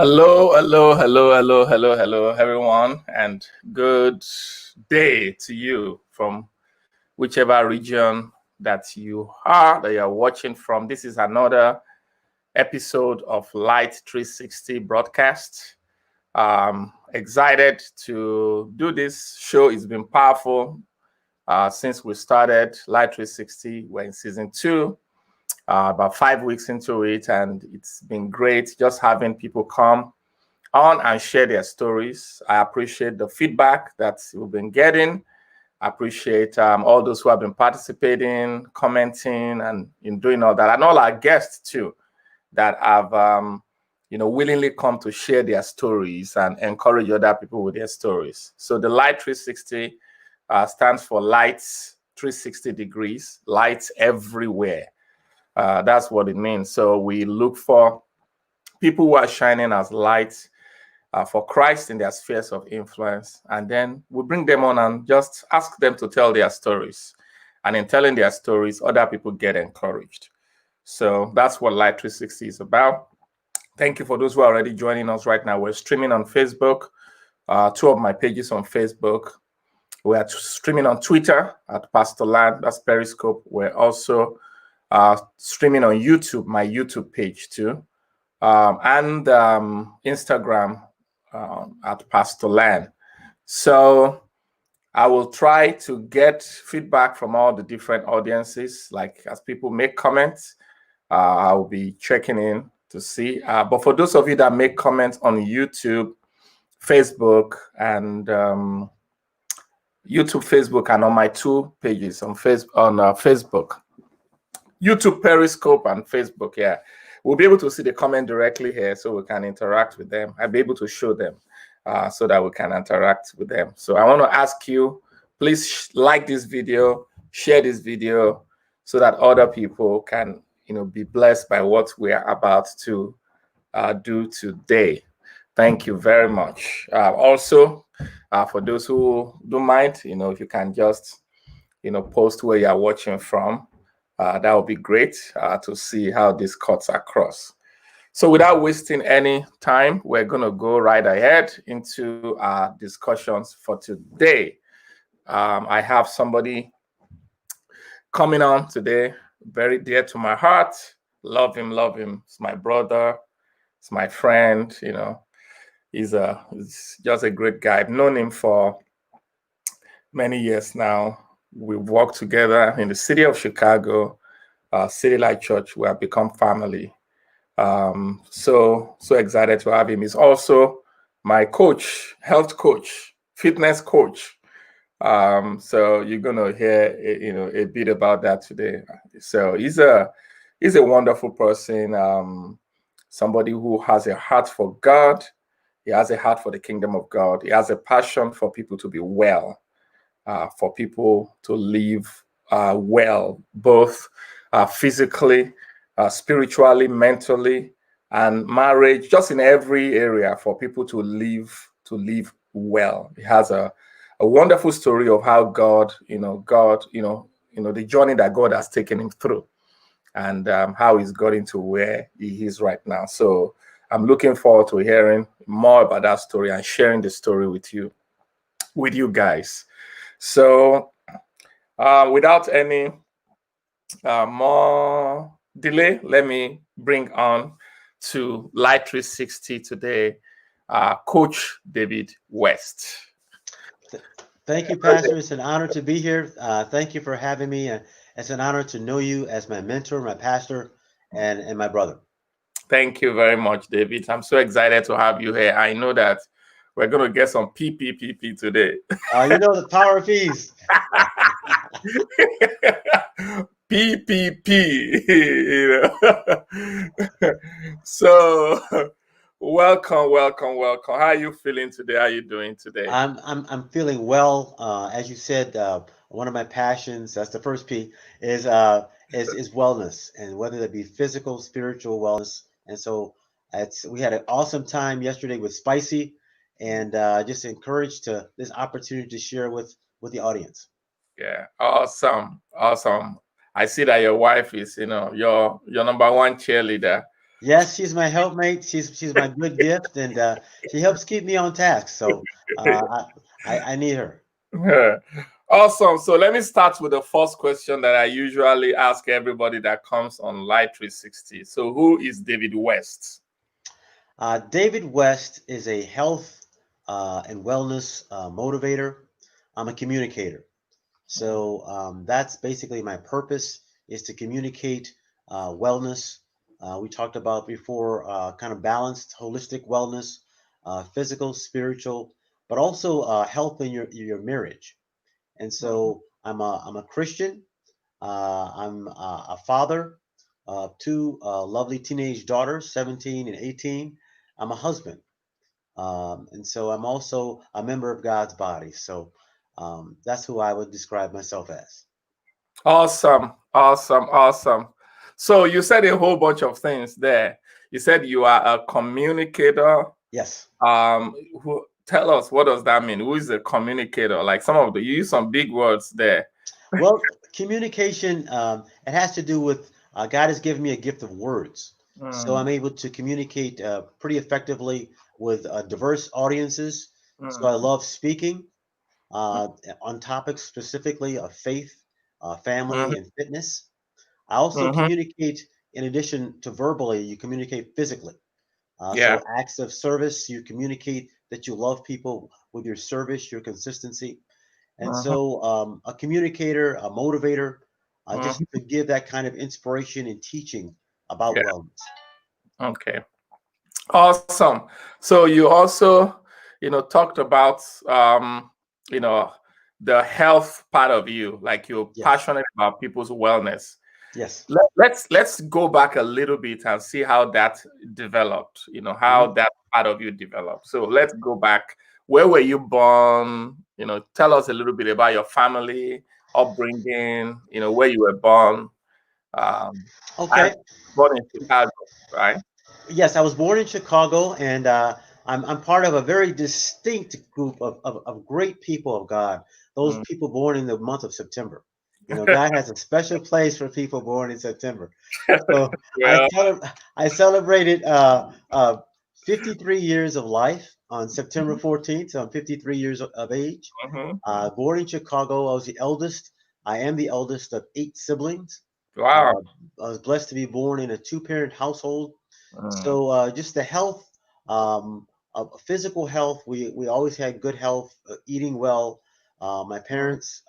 Hello, everyone, and good day to you from whichever region that you're watching from. This is another episode of Light 360 broadcast. Excited to do this show. It's been powerful since we started Light 360. We're in season 2. About 5 weeks into it, and it's been great just having people come on and share their stories. I appreciate the feedback that we've been getting. I appreciate all those who have been participating, commenting, and in doing all that, and all our guests too that have willingly come to share their stories and encourage other people with their stories. So the Light 360 stands for Lights 360 degrees, lights everywhere. That's what it means. So we look for people who are shining as lights for Christ in their spheres of influence. And then we bring them on and just ask them to tell their stories. And in telling their stories, other people get encouraged. So that's what Light 360 is about. Thank you for those who are already joining us right now. We're streaming on Facebook, 2 of my pages on Facebook. We are streaming on Twitter at Pastor Land, that's Periscope. We're also streaming on YouTube, my YouTube page too, and Instagram at Pastor Land. So I will try to get feedback from all the different audiences. Like as people make comments, I'll be checking in to see. But for those of you that make comments on YouTube, Facebook, and YouTube, Facebook, and on my 2 pages on Facebook, YouTube, Periscope, and Facebook. Yeah, we'll be able to see the comment directly here, so we can interact with them. I'll be able to show them so that we can interact with them. So I want to ask you, please like this video, share this video, so that other people can, be blessed by what we are about to do today. Thank you very much. Also, for those who don't mind, if you can just, post where you are watching from. That would be great to see how this cuts across. So without wasting any time, we're going to go right ahead into our discussions for today. I have somebody coming on today, very dear to my heart. Love him. It's my brother. It's my friend. He's just a great guy. I've known him for many years now. We've worked together in the city of Chicago, City Light Church. We have become family. So excited to have him. He's also my coach, health coach, fitness coach. So you're gonna hear a bit about that today. So he's a wonderful person. Somebody who has a heart for God. He has a heart for the kingdom of God. He has a passion for people to be well. For people to live well, both physically, spiritually, mentally, and marriage, just in every area, for people to live well. He has a wonderful story of how God, the journey that God has taken him through, and how he's got into where he is right now. So I'm looking forward to hearing more about that story and sharing the story with you guys. So without any more delay, let me bring on to Light 360 today, Coach David West. Thank you, Pastor. It's an honor to be here. Thank you for having me. It's an honor to know you as my mentor, my pastor, and my brother. Thank you very much, David. I'm so excited to have you here. I know that we're going to get some PPPP today. The power of P's. PPP, So welcome. How are you feeling today? How are you doing today? I'm feeling well. As you said, one of my passions, that's the first P, is wellness, and whether that be physical, spiritual wellness. And so we had an awesome time yesterday with Spicy, and just encouraged to this opportunity to share with the audience. Yeah, awesome. I see that your wife is, your number one cheerleader. Yes, she's my helpmate. She's my good gift, and she helps keep me on task. So I need her. Awesome. So let me start with the first question that I usually ask everybody that comes on Light 360. So who is David West? David West is a health and wellness motivator. I'm a communicator. So that's basically my purpose is to communicate wellness. We talked about before kind of balanced, holistic wellness, physical, spiritual, but also health in your marriage. And Mhm. so I'm a Christian. I'm a father of two lovely teenage daughters, 17 and 18. I'm a husband. And so I'm also a member of God's body. So that's who I would describe myself as. Awesome. Awesome. Awesome. So you said a whole bunch of things there. You said you are a communicator. Yes. Who tell us what does that mean? Who is a communicator? Like some of the you use some big words there. Well, communication, it has to do with God has given me a gift of words. So I'm Mm, able to communicate pretty effectively with diverse audiences. So I mm, love speaking on topics specifically of faith, family, mhm, and fitness. I also mhm. communicate, in addition to verbally, you communicate physically. Yeah. So acts of service, you communicate that you love people with your service, your consistency. And Mhm, so a communicator, a motivator, just mhm. to give that kind of inspiration and teaching about Yeah. wellness. Okay. Awesome. So you also, talked about you know, the health part of you, like you're Yes. passionate about people's wellness. Yes. Let's go back a little bit and see how that developed, how Mhm. that part of you developed. So let's go back. Where were you born? Tell us a little bit about your family, upbringing, where you were born. Um, I Okay. born in Chicago, right? Yes, I was born in Chicago, and I'm part of a very distinct group of great people of God. Those Mm. people born in the month of September. You know, God has a special place for people born in September. So I Well, I celebrated 53 years of life on September 14th. So I'm 53 years of age. mhm. Born in Chicago, I was the eldest. I am the eldest of 8 siblings. Wow. Uh, I was blessed to be born in a two-parent household. Mm, So just the health, physical health, we always had good health, eating well. My mm, parents,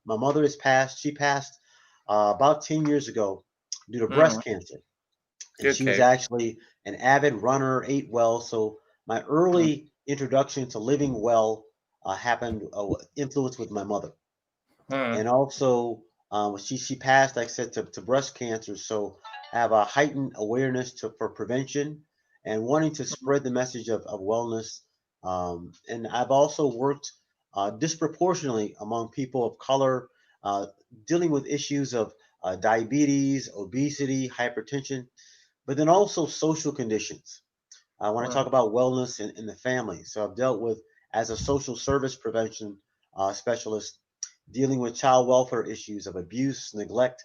my mother has passed. She passed about 10 years ago due to mm. breast cancer, and she was Okay. actually an avid runner, ate well. So my Mm, early introduction to living well happened influenced with my mother, mm, and also she passed, like I said, to breast cancer. So I have a heightened awareness for prevention and wanting to spread the message of wellness. And I've also worked disproportionately among people of color, uh, dealing with issues of diabetes, obesity, hypertension, but then also social conditions. When I mm, talk about wellness in the family, so I've dealt with as a social service prevention specialist, dealing with child welfare issues of abuse, neglect,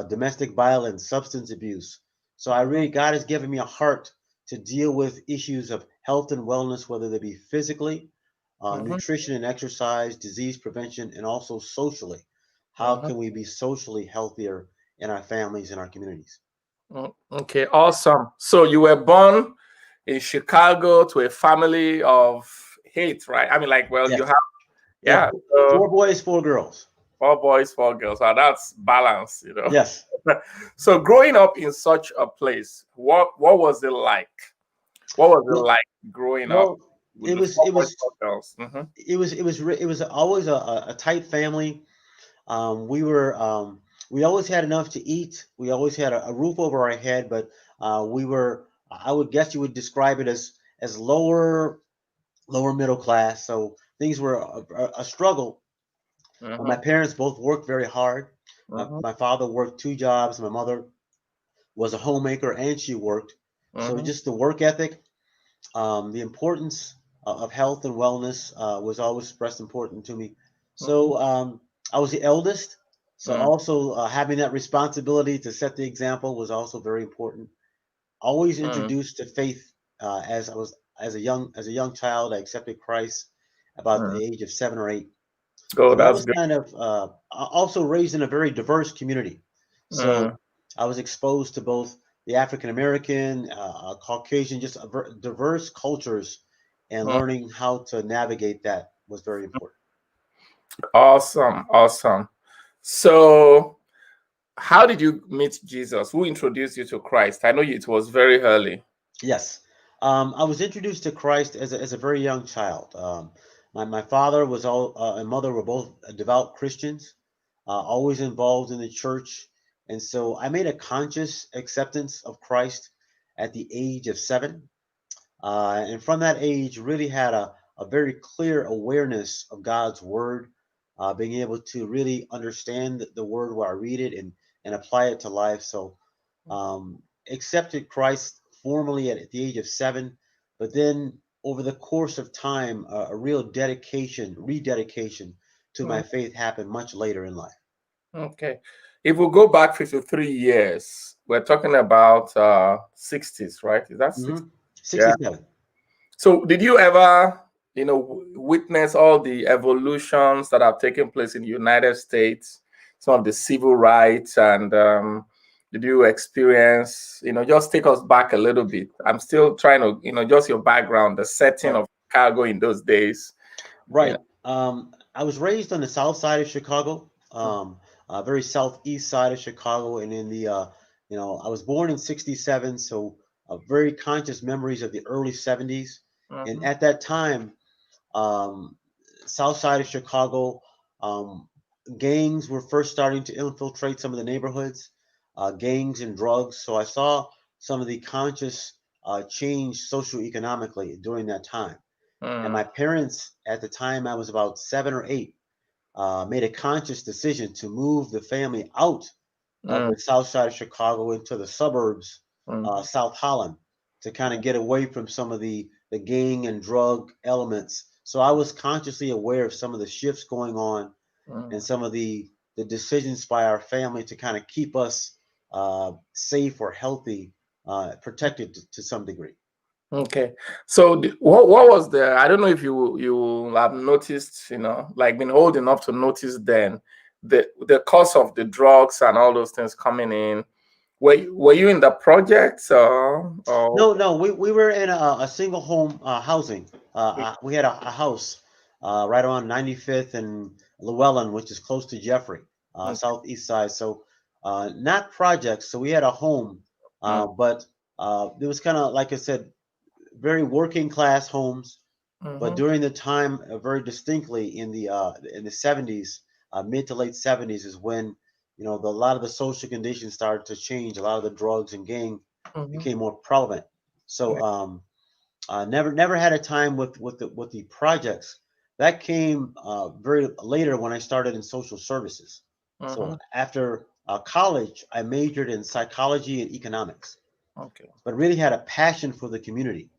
domestic violence, substance abuse. So I mhm, really, God has given me a heart to deal with issues of health and wellness, whether they be physically, mhm, nutrition and exercise, disease prevention, and also socially. How mhm. can we be socially healthier in our families and our communities? Okay, awesome. So you were born in Chicago to a family of eight, right? I mean, like, well, Yes. you have, Yeah. yeah, Four so boys, four girls. 4 boys, 4 girls. So that's balance. Yes. So growing up in such a place, what was it like? What was it Well, like growing up well, with it the was four it boys, was 4 girls? it was always a tight family. We were we always had enough to eat. We always had a roof over our head, but we were I would guess you would describe it as lower middle class. So things were a struggle. My Mhm, parents both worked very hard. mhm, My father worked two jobs. My mother was a homemaker and she worked. So mhm, just the work ethic, the importance of health and wellness was always expressed important to me. mhm, So I was the eldest. So mhm, also having that responsibility to set the example was also very important. always Mm. introduced to faith as I was as a young child. I accepted Christ about the Mm. age of 7 or 8. Oh, So I that's was good. kind of also raised in a very diverse community. Mm. So I was exposed to both the African American, Caucasian, just diverse cultures, and Mm. learning how to navigate that was very important. Awesome, awesome. So, how did you meet Jesus? Who introduced you to Christ? I know it was very early. Yes. I was introduced to Christ as a very young child. My father was and mother were both devout Christians, always involved in the church. And so I made a conscious acceptance of Christ at the age of 7. And from that age, really had a very clear awareness of God's word, being able to really understand the word where I read it and apply it to life. So accepted Christ formally at the age of 7, but then over the course of time, a real rededication to my Mm. faith happened much later in life. Okay. If we go back 53 years, we're talking about 60s, right? Is that 60? Hmm. Yeah. 67. So, did you ever, witness all the evolutions that have taken place in the United States, some of the civil rights, and did you experience, just take us back a little bit? I'm still trying to, just your background, the setting Right. of Chicago in those days. Yeah. Right. I was raised on the south side of Chicago, very southeast side of Chicago, and in the I was born in '67, so very conscious memories of the early '70s. And Mhm. at that time, um, south side of Chicago, um, gangs were first starting to infiltrate some of the neighborhoods, gangs and drugs. So I saw some of the conscious change socioeconomically during that time. And my Mm. parents, at the time I was about 7 or 8, made a conscious decision to move the family out of Mm. the south side of Chicago into the suburbs, Mm. South Holland, to kind of get away from some of the gang and drug elements. So I was consciously aware of some of the shifts going on and Mm. some of the decisions by our family to kind of keep us safe or healthy, protected to some degree. Okay. So what was the, I don't know if you have noticed, like been old enough to notice then the cost of the drugs and all those things coming in. Were you in the projects or No, no, we were in a single home housing. We had a house right on 95th and Llewellyn, which is close to Jeffrey, mm, southeast side. So not projects. So we had a home, mm, but it was kind of, like I said, very working class homes. But mhm, during the time, very distinctly in the 70s, mid to late 70s, is when a lot of the social conditions started to change. A lot of the drugs and gang mhm, became more prevalent. So yeah, never had a time with the projects. That came very later when I started in social services. So mhm, after college, I majored in psychology and economics, okay, but really had a passion for the community.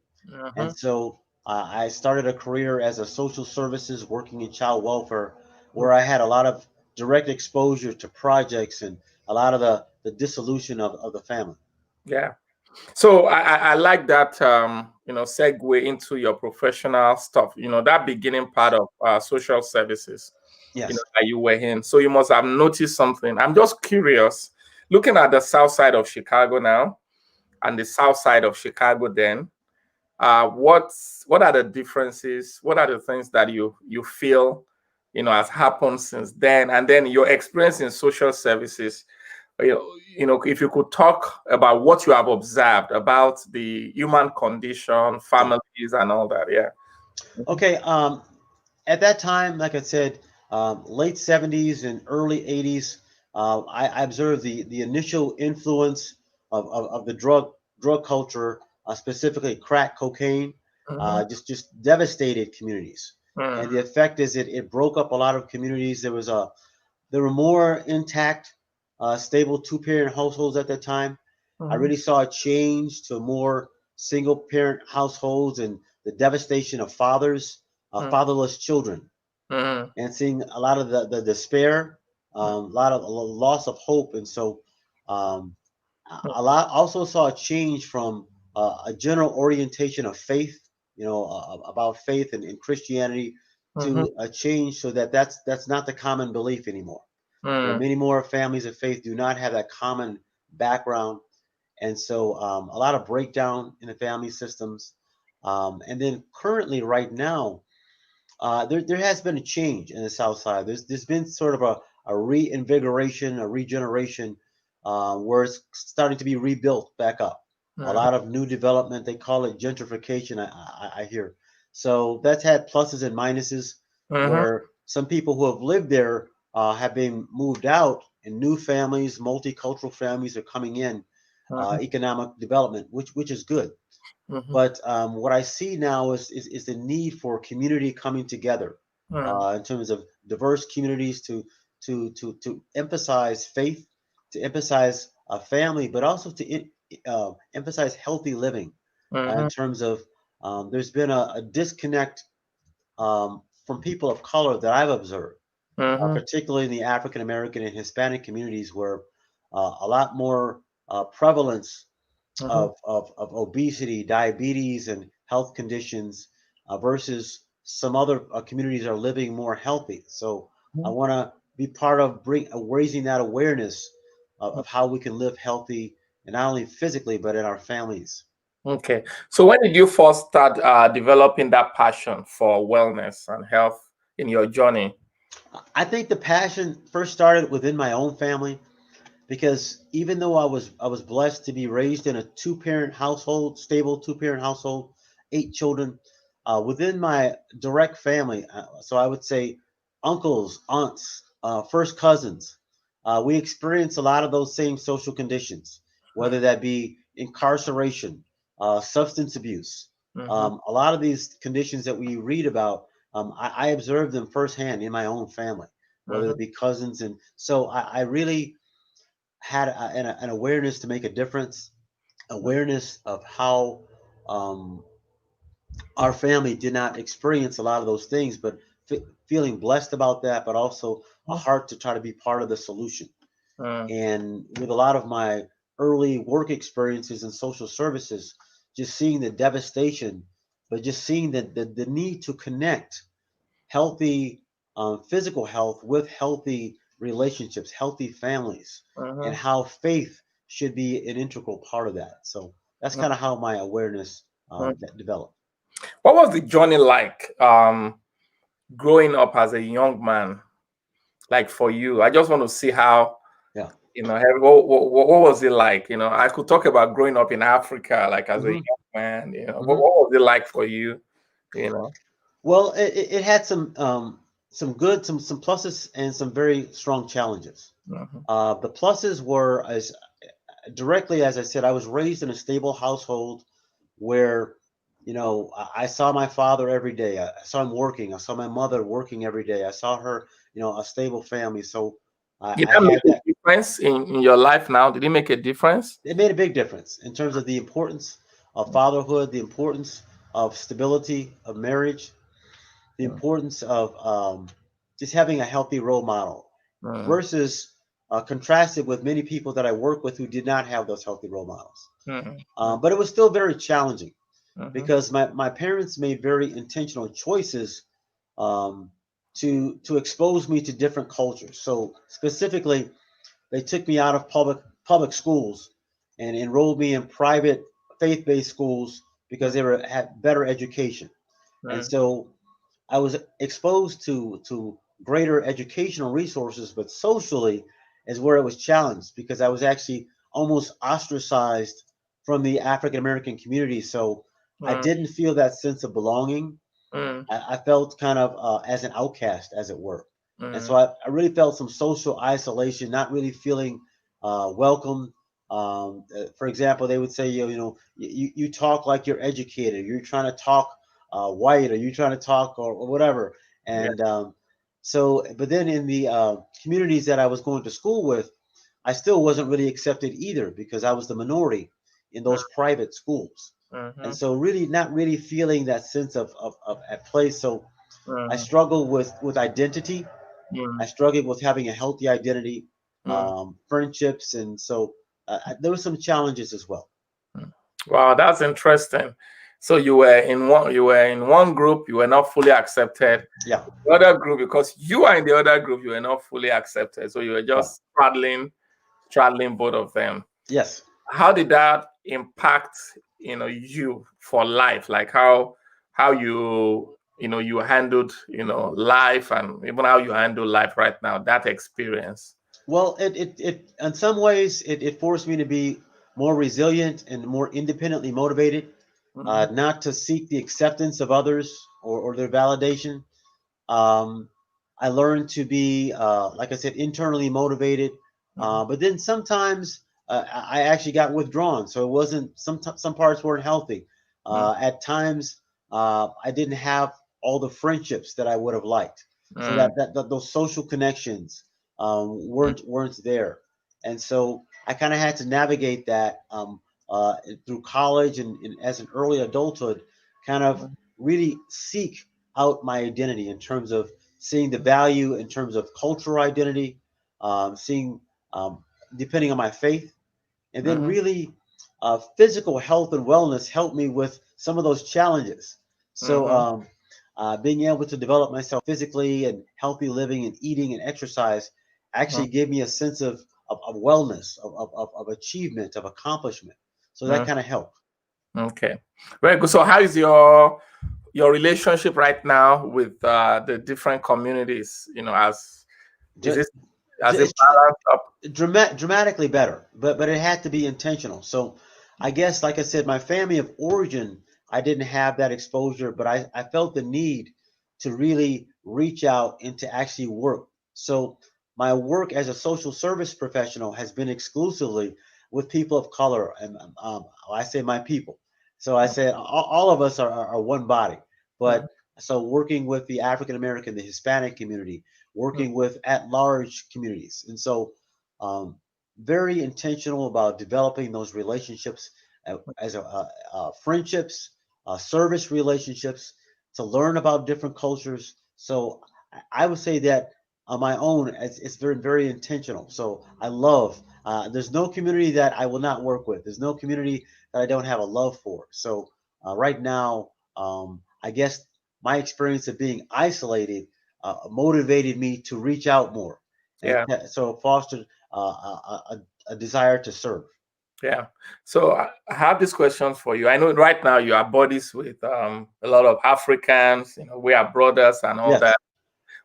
And mhm, so I started a career as a social services working in child welfare, where I had a lot of direct exposure to projects and a lot of the dissolution of the family. yeah. So I like that segue into your professional stuff. That beginning part of social services. Yes. That you were in. So you must have noticed something. I'm just curious. Looking at the south side of Chicago now and the south side of Chicago then, what are the differences? What are the things that you feel has happened since then? And then your experience in social services, if you could talk about what you have observed about the human condition, Yeah. families, and all that. Yeah. Okay. At that time, like I said, late '70s and early '80s, I observed the initial influence of the drug culture, specifically crack cocaine, Mm-hmm. just devastated communities. And the Mm-hmm. effect is it broke up a lot of communities. There were more intact, stable two-parent households at that time. I Mm-hmm. really saw a change to more single-parent households and the devastation of fatherless children, Mm-hmm. and seeing a lot of the despair, a lot of loss of hope. And so, um, Also saw a change from a general orientation of faith, about faith and Christianity, Mm-hmm. to a change so that that's not the common belief anymore. Mm. Many more families of faith do not have that common background, and so a lot of breakdown in the family systems. And then currently, right now, there has been a change in the South Side. There's been sort of a reinvigoration, a regeneration, where it's starting to be rebuilt back up. A Mm-hmm. lot of new development. They call it gentrification. I hear. So that's had pluses and minuses. Mm-hmm. Where some people who have lived there have been moved out, and new families, multicultural families, are coming in. Mm-hmm. Economic development, which is good. Mm-hmm. But what I see now is the need for community coming together, in terms of diverse communities to emphasize faith, to emphasize a family, but also to emphasize healthy living. In Mm-hmm. terms of there's been a disconnect from people of color that I've observed, Mm-hmm. particularly in the African American and Hispanic communities, where a lot more prevalence Mm-hmm. of obesity, diabetes, and health conditions, versus some other communities are living more healthy. So I want to be part of raising that awareness of how we can live healthy, and not only physically but in our families. Okay. So when did you first start developing that passion for wellness and health in your journey? I think the passion first started within my own family, because even though I was blessed to be raised in a two-parent household, stable two-parent household, 8 children, within my direct family, so I would say uncles, aunts, first cousins, we experience a lot of those same social conditions, whether that be incarceration, substance abuse. Mm-hmm. A lot of these conditions that we read about, I observed them firsthand in my own family, whether Mm-hmm. it be cousins. And so I really had an awareness to make a difference, awareness of how um, our family did not experience a lot of those things, but feeling blessed about that, but also a heart to try to be part of the solution. Mm-hmm. And with a lot of my early work experiences in social services, just seeing the devastation, but just seeing the need to connect healthy physical health with healthy relationships, healthy families, and Mm-hmm. how faith should be an integral part of that. So that's kind of how my awareness that developed. What was the journey like growing up as a young man? Like for you, I just want to see how, Yeah. what was it like? I could talk about growing up in Africa, like as a Hmm. young man. What Hmm. was it like for you? You know. Well, it had some good, some pluses, and some very strong challenges. Mm-hmm. The pluses were, as directly as I said, I was raised in a stable household where, I saw my father every day. I saw him working. I saw my mother working every day. I saw her, a stable family. So Did I that make had that. a difference in your life now? Did it make a difference? It made a big difference in terms of the importance of fatherhood, the importance of stability of marriage, the importance of just having a healthy role model, Mm-hmm. versus contrasted with many people that I work with who did not have those healthy role models. Mm-hmm. But it was still very challenging, Mm-hmm. because my parents made very intentional choices um, to expose me to different cultures. So specifically, they took me out of public schools and enrolled me in private faith-based schools, because they had better education. And Mm-hmm. so I was exposed to greater educational resources, but socially is where it was challenged, because I was actually almost ostracized from the African American community. So I didn't feel that sense of belonging. Mm-hmm. I felt kind of as an outcast, as it were. And Mm-hmm. so I really felt some social isolation, not really feeling welcome. For example, they would say, you talk like you're educated. You're trying to talk white, or you're trying to talk, or whatever. Yeah. And but then in the communities that I was going to school with, I still wasn't really accepted either, because I was the minority in those private schools. And Mm-hmm. so really not really feeling that sense of at place. So I Mm-hmm. struggled with identity. I struggled with having a healthy identity, friendships. And so there were some challenges as well. Wow, that's interesting. So you were in one group, you were not fully accepted. Yeah. The other group, because you are in the other group, you were not fully accepted. So you were Right. just straddling both of them. Yes. How did that impact you for life? Like how you handled life, and even how you handle life right now, that experience. Well, it in some ways it forced me to be more resilient and more independently motivated, Mhm, not to seek the acceptance of others or their validation. Um, I learned to be, like I said, internally motivated. mhm, But then sometimes I actually got withdrawn, so it wasn't. Some parts weren't healthy. mhm, At times, I didn't have all the friendships that I would have liked. So mhm, that those social connections mhm, weren't there, and so I kind of had to navigate that through college and as an early adulthood, kind of really seek out my identity in terms of seeing the value in terms of cultural identity, seeing um, depending on my faith, and then mhm, really physical health and wellness helped me with some of those challenges. So mhm, being able to develop myself physically and healthy living and eating and exercise actually gave me a sense of wellness, of achievement, of accomplishment. So that mhm. kind of helped. Okay, very good. So how is your relationship right now with the different communities? As is it as it It's balanced up? dramatically better, but it had to be intentional. So I guess, like I said, my family of origin, I didn't have that exposure, but I felt the need to really reach out and to actually work. So my work as a social service professional has been exclusively with people of color, and I say my people. So I said all of us are one body, Mhm, but so working with the African American, the Hispanic community, mhm, working with at large communities, and so um, very intentional about developing those relationships as friendships, service relationships, to learn about different cultures. So I would say that on my own, it's very, very intentional. So I love, there's no community that I will not work with. There's no community that I don't have a love for. So right now, I guess my experience of being isolated motivated me to reach out more. And yeah. so fostered a desire to serve. Yeah. So I have this question for you. I know right now you are buddies with a lot of Africans. We are brothers and all Yes. that.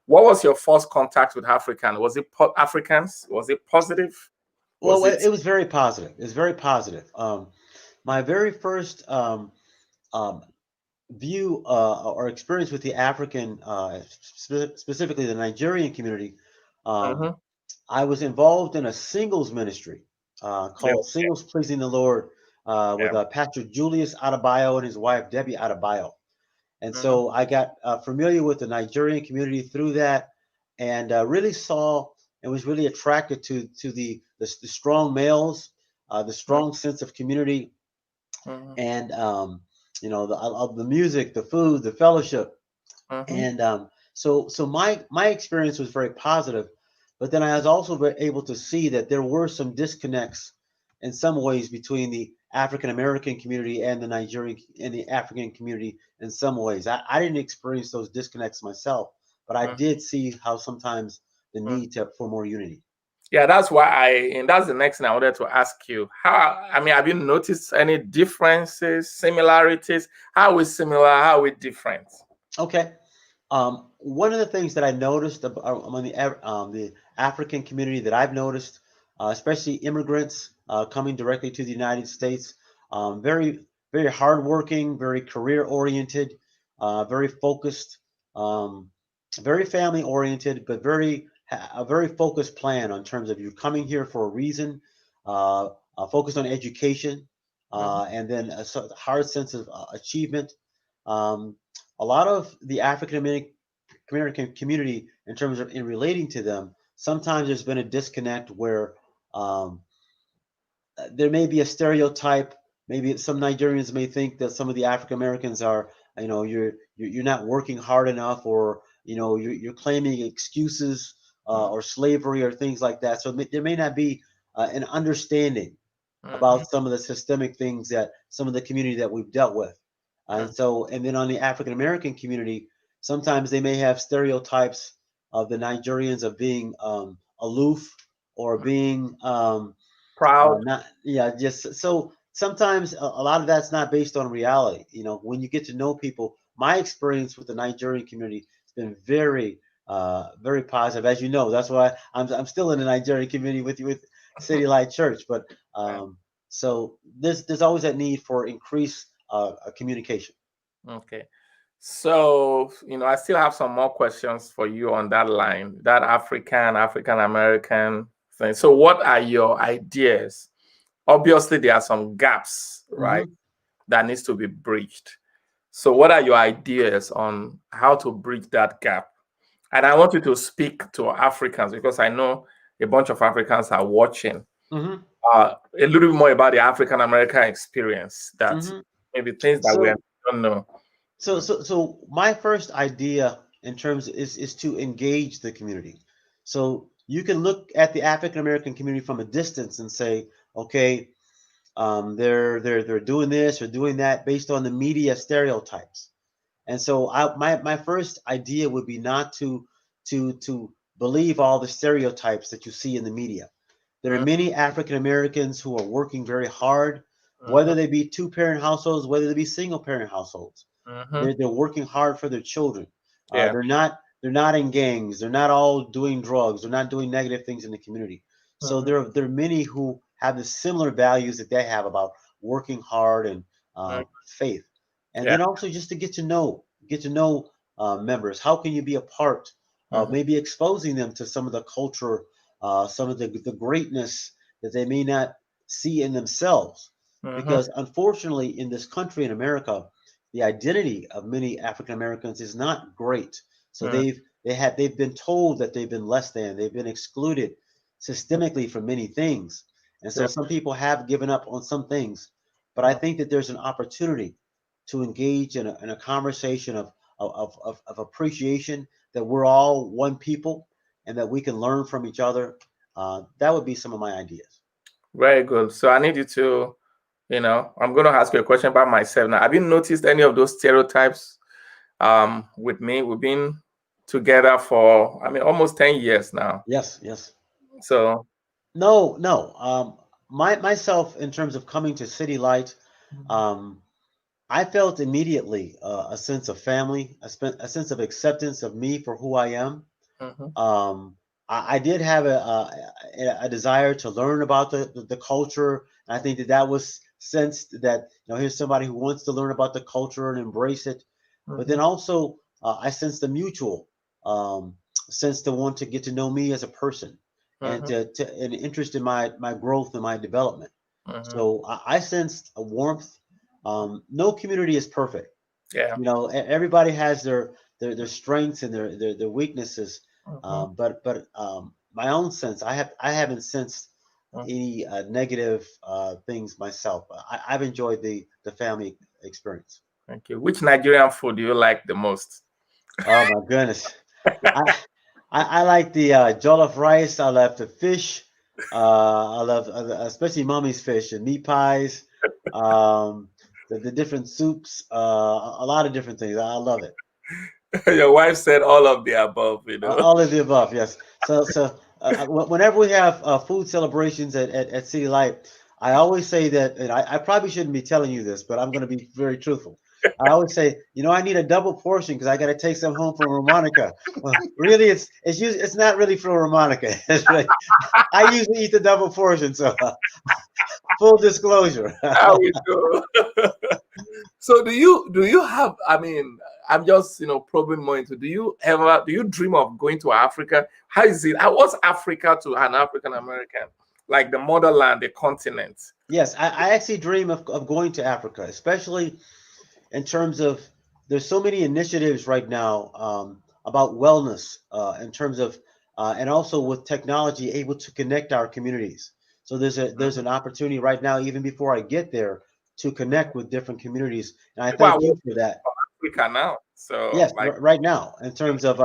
What was your first contact with African? Was it Africans? Was it positive? Was Well, it? it was very positive. It was very positive. My very first um, view or experience with the African, specifically the Nigerian community, um, Mhm. I was involved in a singles ministry Yeah. called Singles Pleasing the Lord with Yeah. Pastor Julius Adebayo and his wife Debbie Adebayo. And Mhm. so I got familiar with the Nigerian community through that, and really saw and was really attracted to the strong males, the strong sense of community, Mhm. and the music, the food, the fellowship, Mhm. and so my experience was very positive, but then I was also able to see that there were some disconnects in some ways between the African American community and the Nigerian and the African community in some ways. I didn't experience those disconnects myself, but I Mhm. did see how sometimes the Mhm. need for more unity. Yeah, and that's the next thing I wanted to ask you. Have you noticed any differences, similarities? How are we similar? How are we different? Okay. One of the things that I noticed among the African community that I've noticed, especially immigrants coming directly to the United States, very very hardworking, very career oriented, very focused, um, very family oriented, but a very focused plan in terms of you coming here for a reason, uh, focused on education, Mhm. and then hard sense of achievement. Um, a lot of the African American community, in terms of in relating to them, sometimes there's been a disconnect where um, there may be a stereotype. Maybe some Nigerians may think that some of the African Americans are, you're not working hard enough, or you're claiming excuses Mhm. or slavery or things like that. So there may not be an understanding Mhm. about some of the systemic things that some of the community that we've dealt with. And Mhm. so, and then on the African American community, sometimes they may have stereotypes of the Nigerians of being aloof or being Proud. not, yeah, just so sometimes a lot of that's not based on reality. You know, when you get to know people, my experience with the Nigerian community has been very positive. As you know, that's why I'm still in the Nigerian community with you with City Light Church. But Right. so there's always that need for increased communication. Okay. So, I still have some more questions for you on that line, that African American thing. So, what are your ideas? Obviously, there are some gaps, right, Hmm. that needs to be bridged. So, what are your ideas on how to bridge that gap? And I want you to speak to Africans because I know a bunch of Africans are watching. Hmm. A little bit more about the African American experience, that Hmm. maybe things that we So don't know. so my first idea in terms is to engage the community. So you can look at the African American community from a distance and say, okay, they're doing this or doing that based on the media stereotypes. And so my first idea would be not to believe all the stereotypes that you see in the media. There are Mhm, many African Americans who are working very hard, mhm, whether they be two-parent households, whether they be single-parent households. mhm. They're working hard for their children. Yeah. They're not in gangs. They're not all doing drugs. They're not doing negative things in the community. So Mhm, there are many who have the similar values that they have about working hard and mhm. faith. And Yeah. then also just to get to know members. How can you be a part of Mhm, maybe exposing them to some of the culture, some of the greatness that they may not see in themselves? mhm. Because unfortunately, in this country, in America, the identity of many African Americans is not great. So Mhm. they've been told that they've been less than, they've been excluded systemically from many things. And so Yeah. some people have given up on some things. But I Mhm. think that there's an opportunity to engage in a conversation of appreciation that we're all one people and that we can learn from each other. That would be some of my ideas. Very good. So I need you to, I'm going to ask you a question about myself now. Have you noticed any of those stereotypes with me? We've been together for, almost 10 years now. Yes, yes. So, No, no. Myself, in terms of coming to City Light, um, I felt immediately a sense of family, a sense of acceptance of me for who I am. mhm, Um, I did have a desire to learn about the culture. And I think that was sensed that, here's somebody who wants to learn about the culture and embrace it. But then mhm, also, I sensed the mutual um, sense to want to get to know me as a person and mhm, to an interest in my growth and my development. mhm. So I sensed a warmth. No community is perfect. Yeah. Everybody has their strengths and their weaknesses. Mhm, But my own sense, I haven't sensed mhm. any negative things myself. I've enjoyed the family experience. Thank you. Which Nigerian food do you like the most? Oh my goodness, I I like the jollof rice. I love the fish. I love especially mommy's fish and meat pies. Um, the different soups. A lot of different things. I love it. Your wife said all of the above. All of the above, yes. Whenever we have food celebrations at City Light, I always say that, and I probably shouldn't be telling you this, but I'm going to be very truthful. I always say, I need a double portion because I got to take some home from Romonica. Well, really, it's not really from Romonica. It's really, I usually eat the double portion, so full disclosure. How we do. So do you have, I'm just probing more into, do you dream of going to Africa? How is it? What's Africa to an African American? Like the motherland, the continent. Yes, I actually dream of going to Africa, especially in terms of there's so many initiatives right now about wellness in terms of and also with technology able to connect our communities. So there's Mhm. an opportunity right now, even before I get there, to connect with different communities, and I People are thank you working for that. for Africa now. So Yes, like, right now, in terms of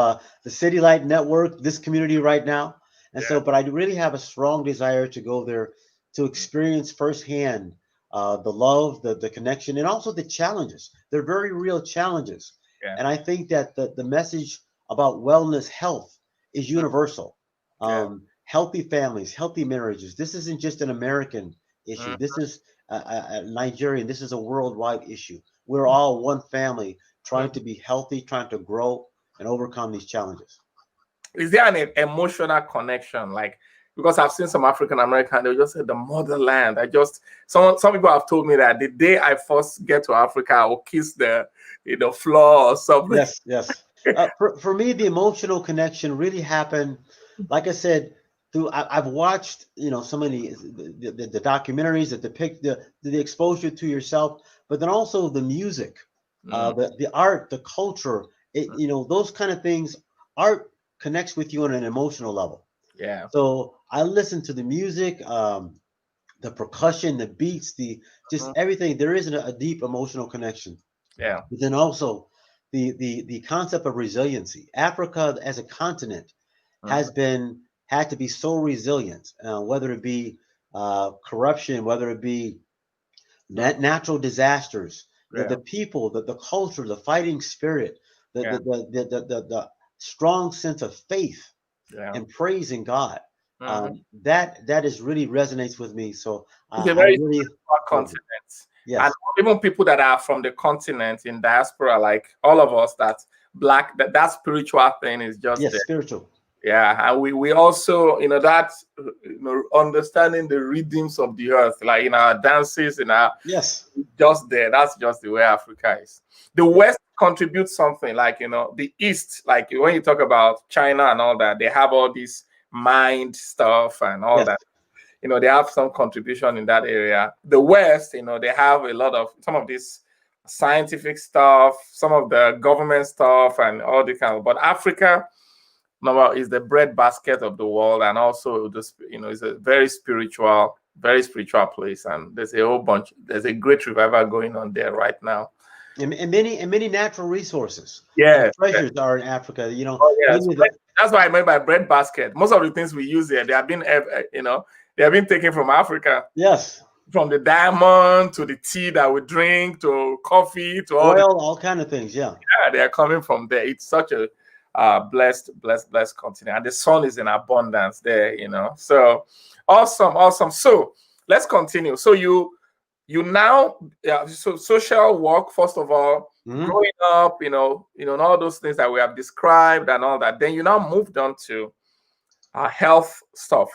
the City Light Network, this community right now. And so, yeah. but I really have a strong desire to go there to experience firsthand the love, the connection, and also the challenges. They're very real challenges. Yeah. And I think that the message about wellness, health is universal. Yeah. Healthy families, healthy marriages. This isn't just an American issue. Mm. This is a Nigerian. This is a worldwide issue. We're all one family trying to be healthy, trying to grow and overcome these challenges. Is there an emotional connection? Like, because I've seen some African American, they just say the motherland. Some people have told me that the day I first get to Africa, I will kiss the floor or something. Yes, yes. For me, the emotional connection really happened. Like I said, I've watched so many the documentaries that depict the exposure to yourself, but then also the music, the art, the culture. Those kind of things. Art connects with you on an emotional level. Yeah. So I listen to the music, the percussion, the beats, just everything. There is a deep emotional connection. Yeah. But then also the concept of resiliency. Africa as a continent has had to be so resilient, whether it be corruption, whether it be natural disasters, the people, the culture, the fighting spirit, the strong sense of faith and praising God. That is really resonates with me. So it's a I very really continent. Yes. And even people that are from the continent in diaspora, like all of us, that spiritual thing is just there. Spiritual. Yeah, and we also, that, understanding the rhythms of the earth, like in our dances, in our just there. That's just the way Africa is. The West contributes something, like the East, like when you talk about China and all that, they have all this mind stuff and all that. They have some contribution in that area. The West, they have a lot of some of this scientific stuff, some of the government stuff, and all the kind of. But Africa, is the breadbasket of the world, and also it's a very spiritual place, and there's a whole bunch. There's a great revival going on there right now. And many natural resources. Yeah, treasures are in Africa. That's why I meant by breadbasket. Most of the things we use there, they have been taken from Africa. Yes. From the diamond to the tea that we drink to coffee to oil, all kind of things. Yeah, they are coming from there. It's such a blessed continent, and the sun is in abundance there. So awesome. So let's continue. So you now, so social work first of all, growing up, and all those things that we have described and all that. Then you now moved on to health stuff.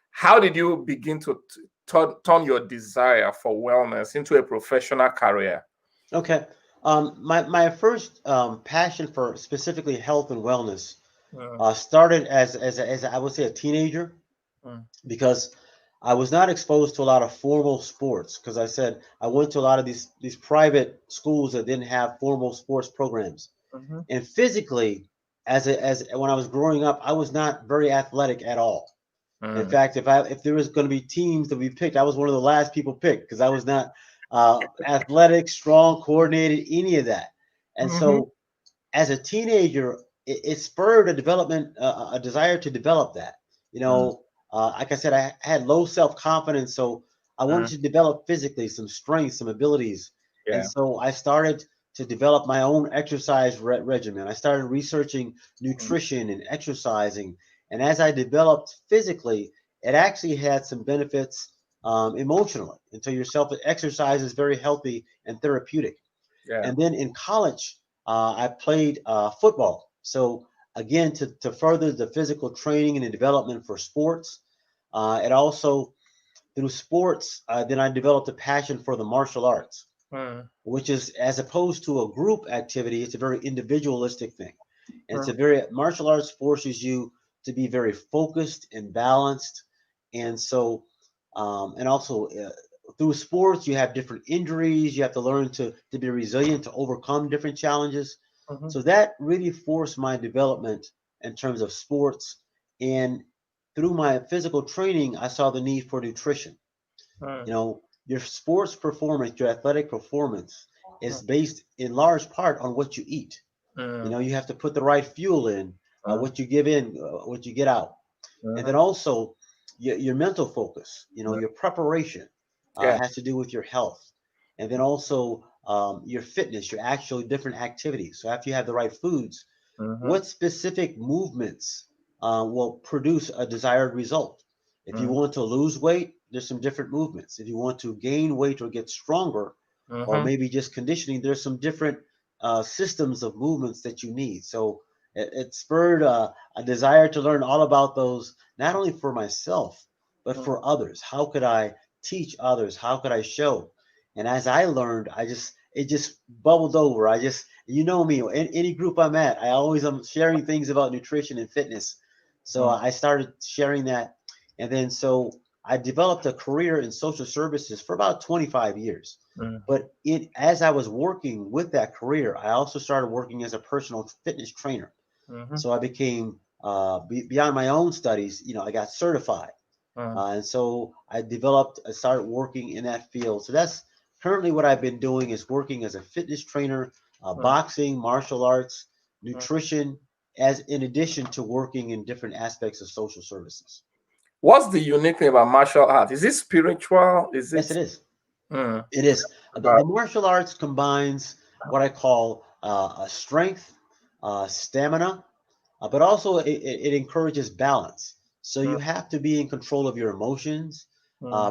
How did you begin to turn your desire for wellness into a professional career? Okay. My first passion for specifically health and wellness started as I would say a teenager, because I was not exposed to a lot of formal sports, because I said I went to a lot of these private schools that didn't have formal sports programs. And physically, as when I was growing up, I was not very athletic at all. In fact, if there was going to be teams to be picked, I was one of the last people picked, because I was not athletic, strong, coordinated, any of that. And so as a teenager, it spurred a desire to develop that. Like I said, I had low self-confidence, so I wanted to develop physically some strength, some abilities. And so I started to develop my own exercise regimen. I started researching nutrition and exercising. And as I developed physically, it actually had some benefits emotionally. And so your exercise is very healthy and therapeutic. And then in college, I played football. So again, to further the physical training and the development for sports. It also, through sports, then I developed a passion for the martial arts, which is, as opposed to a group activity, it's a very individualistic thing. And martial arts forces you to be very focused and balanced. And so, and also through sports, you have different injuries. You have to learn to be resilient, to overcome different challenges. So that really forced my development in terms of sports. And through my physical training, I saw the need for nutrition. Your sports performance, your athletic performance is based in large part on what you eat. You have to put the right fuel in, what you give in, what you get out. And then also your mental focus, your preparation Yeah. has to do with your health. And then also your fitness, your actual different activities. So after you have the right foods, what specific movements will produce a desired result? If you want to lose weight, there's some different movements. If you want to gain weight or get stronger, or maybe just conditioning, there's some different systems of movements that you need. So it spurred a desire to learn all about those, not only for myself, but for others. How could I teach others? How could I show? And as I learned, it just bubbled over. You know me, in any group I'm at, I always am sharing things about nutrition and fitness. So I started sharing that. And then so I developed a career in social services for about 25 years. But as I was working with that career, I also started working as a personal fitness trainer. So I became, beyond my own studies, I got certified. And so I started working in that field. So that's currently what I've been doing, is working as a fitness trainer, boxing, martial arts, nutrition, as in addition to working in different aspects of social services. What's the unique thing about martial art? Is it spiritual? Is Yes, it? it is. It is. The martial arts combines what I call strength, stamina, but also it encourages balance. So you have to be in control of your emotions,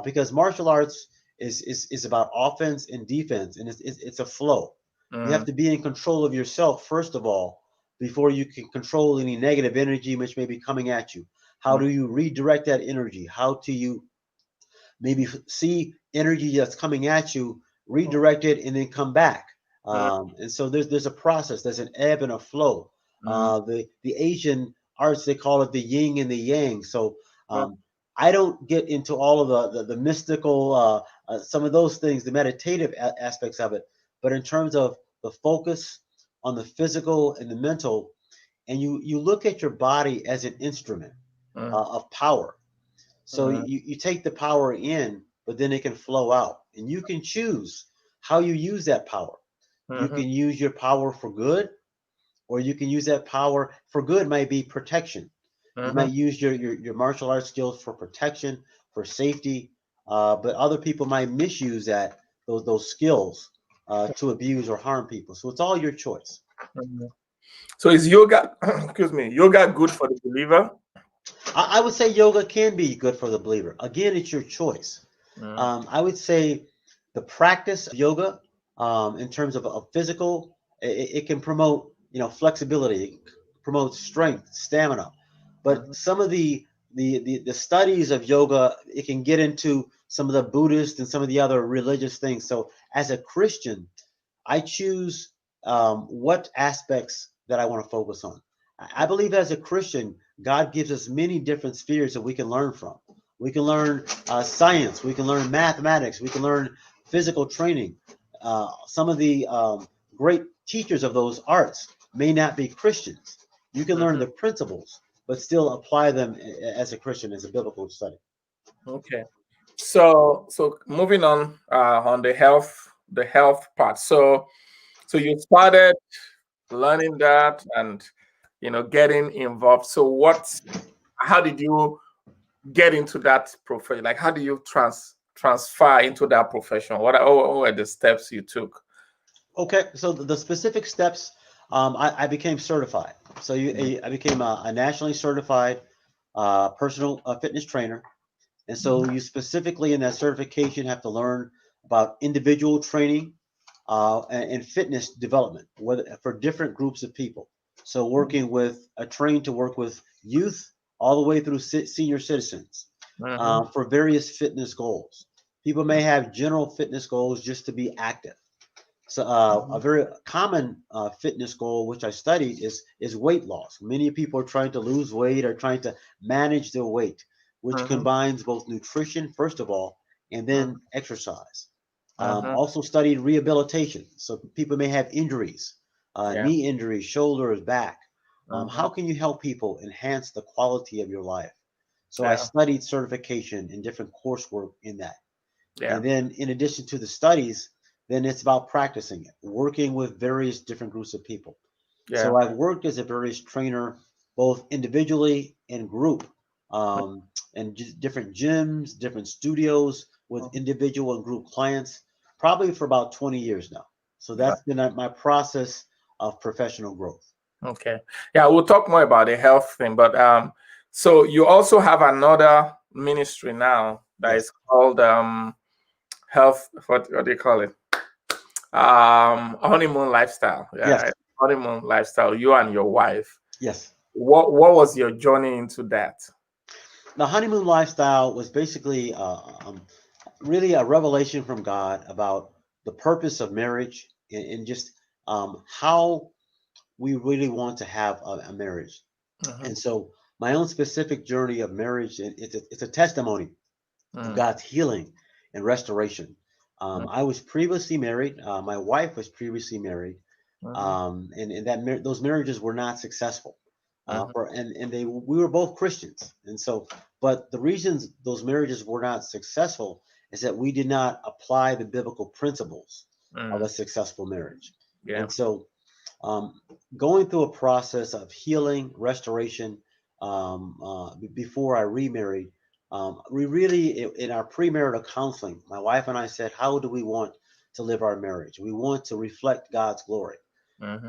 because martial arts is about offense and defense, and it's a flow. You have to be in control of yourself first of all, before you can control any negative energy which may be coming at you. How do you redirect that energy? How do you maybe see energy that's coming at you, redirect it, and then come back? And so there's a process. There's an ebb and a flow. The Asian arts, they call it the yin and the yang. So I don't get into all of the mystical, some of those things, the meditative aspects of it. But in terms of the focus on the physical and the mental, and you look at your body as an instrument of power. So you take the power in, but then it can flow out, and you can choose how you use that power. You can use your power for good, or you can use that power for good. Might be protection. You might use your martial arts skills for protection, for safety, but other people might misuse those skills to abuse or harm people. So it's all your choice. So is yoga, excuse me, yoga good for the believer? I would say yoga can be good for the believer. Again, it's your choice. I would say the practice of yoga, in terms of physical, it can promote flexibility, it promotes strength, stamina. But some of the studies of yoga, it can get into some of the Buddhist and some of the other religious things. So as a Christian, I choose what aspects that I want to focus on. I believe as a Christian, God gives us many different spheres that we can learn from. We can learn science, we can learn mathematics, we can learn physical training. Some of the great teachers of those arts may not be Christians. You can learn the principles, but still apply them as a Christian, as a biblical study. Okay. So moving on the health part. So you started learning that and getting involved. So how did you get into that profession? Like, how do you transfer into that profession? What were the steps you took? Okay, so the specific steps, I became certified. So I became a nationally certified personal fitness trainer. And so you specifically in that certification have to learn about individual training and fitness development for different groups of people. So working with trained to work with youth all the way through senior citizens for various fitness goals. People may have general fitness goals just to be active. So a very common fitness goal, which I studied, is weight loss. Many people are trying to lose weight or trying to manage their weight, which combines both nutrition, first of all, and then exercise. Also studied rehabilitation. So people may have injuries, knee injuries, shoulders, back. How can you help people enhance the quality of your life? So I studied certification and different coursework in that. And then in addition to the studies, then it's about practicing it, working with various different groups of people. So I've worked as a various trainer, both individually and group. and different gyms, different studios with individual and group clients, probably for about 20 years now. So that's been my process of professional growth. Okay. Yeah, we'll talk more about the health thing, but so you also have another ministry now that Yes. is called health, what do you call it? Honeymoon lifestyle. Yeah, Yes. honeymoon lifestyle, you and your wife. Yes. What was your journey into that? The honeymoon lifestyle was basically really a revelation from God about the purpose of marriage and just how we really want to have a marriage. And so my own specific journey of marriage, it's a testimony of God's healing and restoration. I was previously married. My wife was previously married, and those marriages were not successful. We were both Christians, and so, but the reasons those marriages were not successful is that we did not apply the biblical principles of a successful marriage. Yeah. And so, going through a process of healing, restoration, before I remarried, we really, in our premarital counseling, my wife and I said, how do we want to live our marriage? We want to reflect God's glory.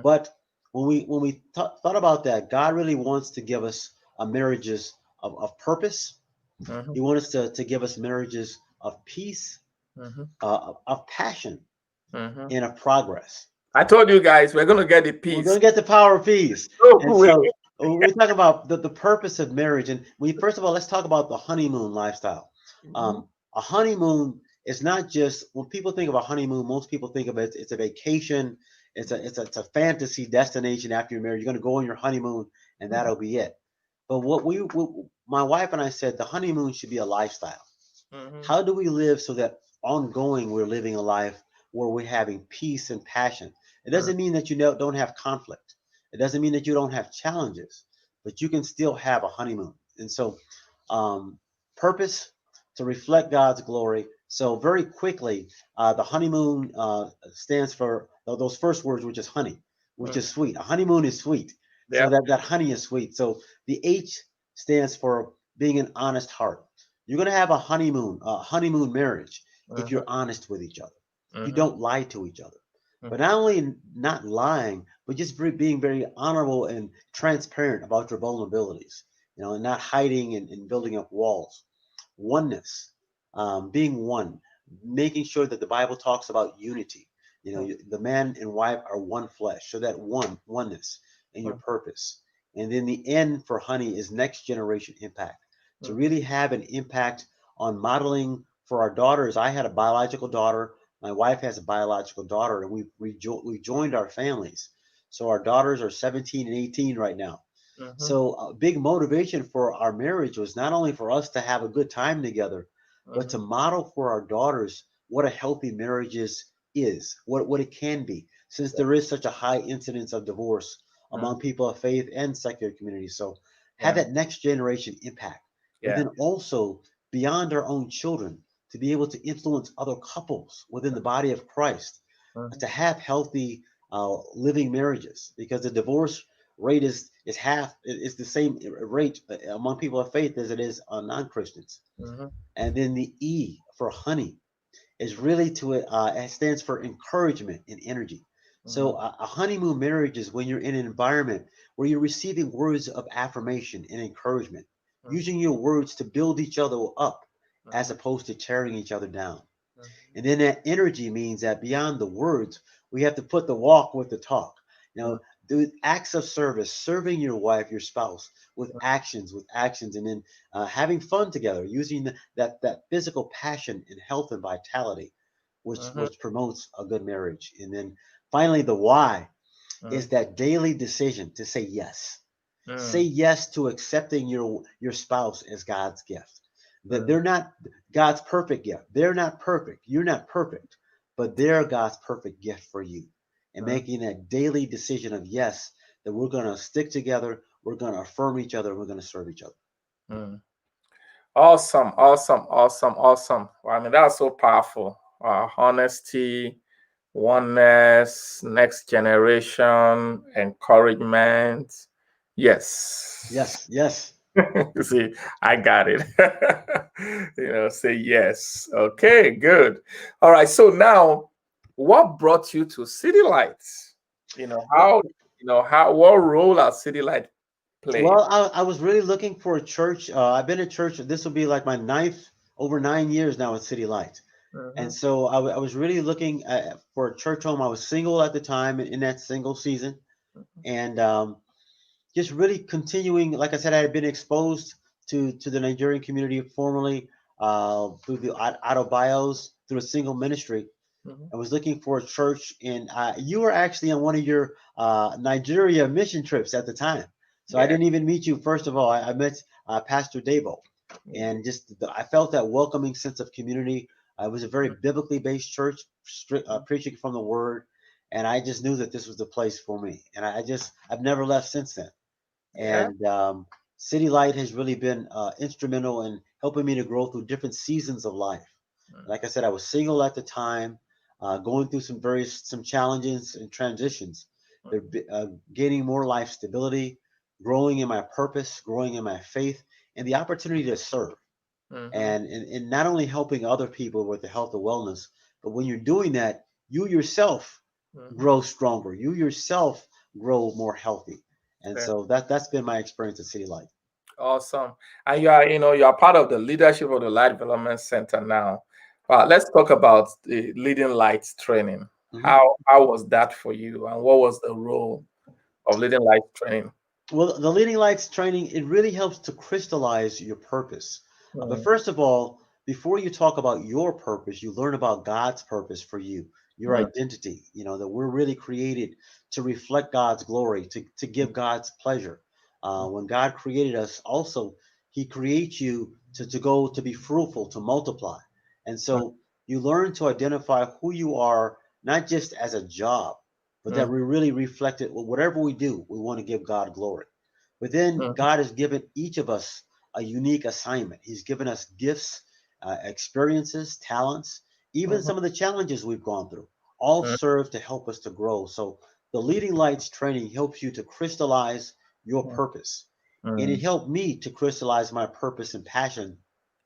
But when we thought about that, God really wants to give us marriages of purpose. He wants us to give us marriages of peace, of passion, and of progress. I told you guys we're going to get the peace. We're going to get the power of peace. And so we're talking about the purpose of marriage. And first of all, let's talk about the honeymoon lifestyle. A honeymoon is not just, when people think of a honeymoon, most people think of it, it's a vacation. It's a fantasy destination after you're married. You're going to go on your honeymoon and that'll be it. But my wife and I said, the honeymoon should be a lifestyle. How do we live so that ongoing we're living a life where we're having peace and passion? It doesn't mean that you don't have conflict. It doesn't mean that you don't have challenges, but you can still have a honeymoon. And so, purpose to reflect God's glory. So very quickly, the honeymoon stands for those first words, which is honey, which is sweet. A honeymoon is sweet. So that honey is sweet. So the H stands for being an honest heart. You're going to have a honeymoon marriage if you're honest with each other. You don't lie to each other. But not only not lying, but just being very honorable and transparent about your vulnerabilities, and not hiding and building up walls. Oneness, being one, making sure that the Bible talks about unity. The man and wife are one flesh, so that oneness in your purpose. And then the N for honey is next generation impact. To really have an impact on modeling for our daughters. I had a biological daughter. My wife has a biological daughter, and we joined our families. So our daughters are 17 and 18 right now. So a big motivation for our marriage was not only for us to have a good time together, but to model for our daughters what a healthy marriage is, what it can be, since there is such a high incidence of divorce among people of faith and secular communities. So have that next generation impact. But then also beyond our own children, to be able to influence other couples within the body of Christ, to have healthy living marriages, because the divorce rate is the same rate among people of faith as it is on non-Christians. And then the E for honey is really it stands for encouragement and energy. So a honeymoon marriage is when you're in an environment where you're receiving words of affirmation and encouragement, using your words to build each other up as opposed to tearing each other down. And then that energy means that beyond the words, we have to put the walk with the talk. Do acts of service, serving your wife, your spouse with actions, and then having fun together, using that physical passion and health and vitality, which promotes a good marriage. And then finally, the why is that daily decision to say yes. Say yes to accepting your spouse as God's gift. That they're not God's perfect gift. They're not perfect. You're not perfect, but they're God's perfect gift for you. And making that daily decision of yes, that we're going to stick together, we're going to affirm each other, we're going to serve each other. Awesome. Well, I mean, that's so powerful. Honesty, oneness, next generation, encouragement. Yes. See, I got it. Say yes. Okay, good. All right. So now, what brought you to City Lights? Well, What role has City Light played? well, I was really looking for a church. I've been in church. This will be like my over 9 years now in City Light. And Mhm, so I was really looking for a church home. I was single at the time in that single season. And just really continuing, like I said, I had been exposed to the Nigerian community formerly through the autobios, through a single ministry. mhm. I was looking for a church, and you were actually on one of your Nigeria mission trips at the time. So I Yeah. didn't even meet you. First of all, I met Pastor Dabo, Yeah. and I felt that welcoming sense of community. It was a very biblically based church, preaching from the Word, and I just knew that this was the place for me. And I've never left since then. Yeah. And City Light has really been instrumental in helping me to grow through different seasons of life. Like I said, I was single at the time, going through some challenges and transitions. Gaining more life stability, growing in my purpose, growing in my faith, and the opportunity to serve, Mhm, and not only helping other people with the health and wellness, but when you're doing that, you yourself mhm. grow stronger. You yourself grow more healthy, and Yeah. so that's been my experience at City Light. Awesome. And you are part of the leadership of the Light Development Center now. Let's talk about the Leading Lights training. Mhm. How was that for you, and what was the role of Leading Lights training? Well, the Leading Lights training, it really helps to crystallize your purpose. But Mm, first of all, before you talk about your purpose, you learn about God's purpose for you, your mm, identity, that we're really created to reflect God's glory, to give God's pleasure. mm, When God created us, also, He creates you to go to be fruitful, to multiply. And mm, so you learn to identify who you are, not just as a job, but that mm, we really reflect it. Whatever we do, we want to give God glory. But then mm, God has given each of us a unique assignment. He's given us gifts, experiences, talents, even mhm, some of the challenges we've gone through, all mm, serve to help us to grow. So the Leading Lights training helps you to crystallize your mm, purpose. And it mm, helped me to crystallize my purpose and passion,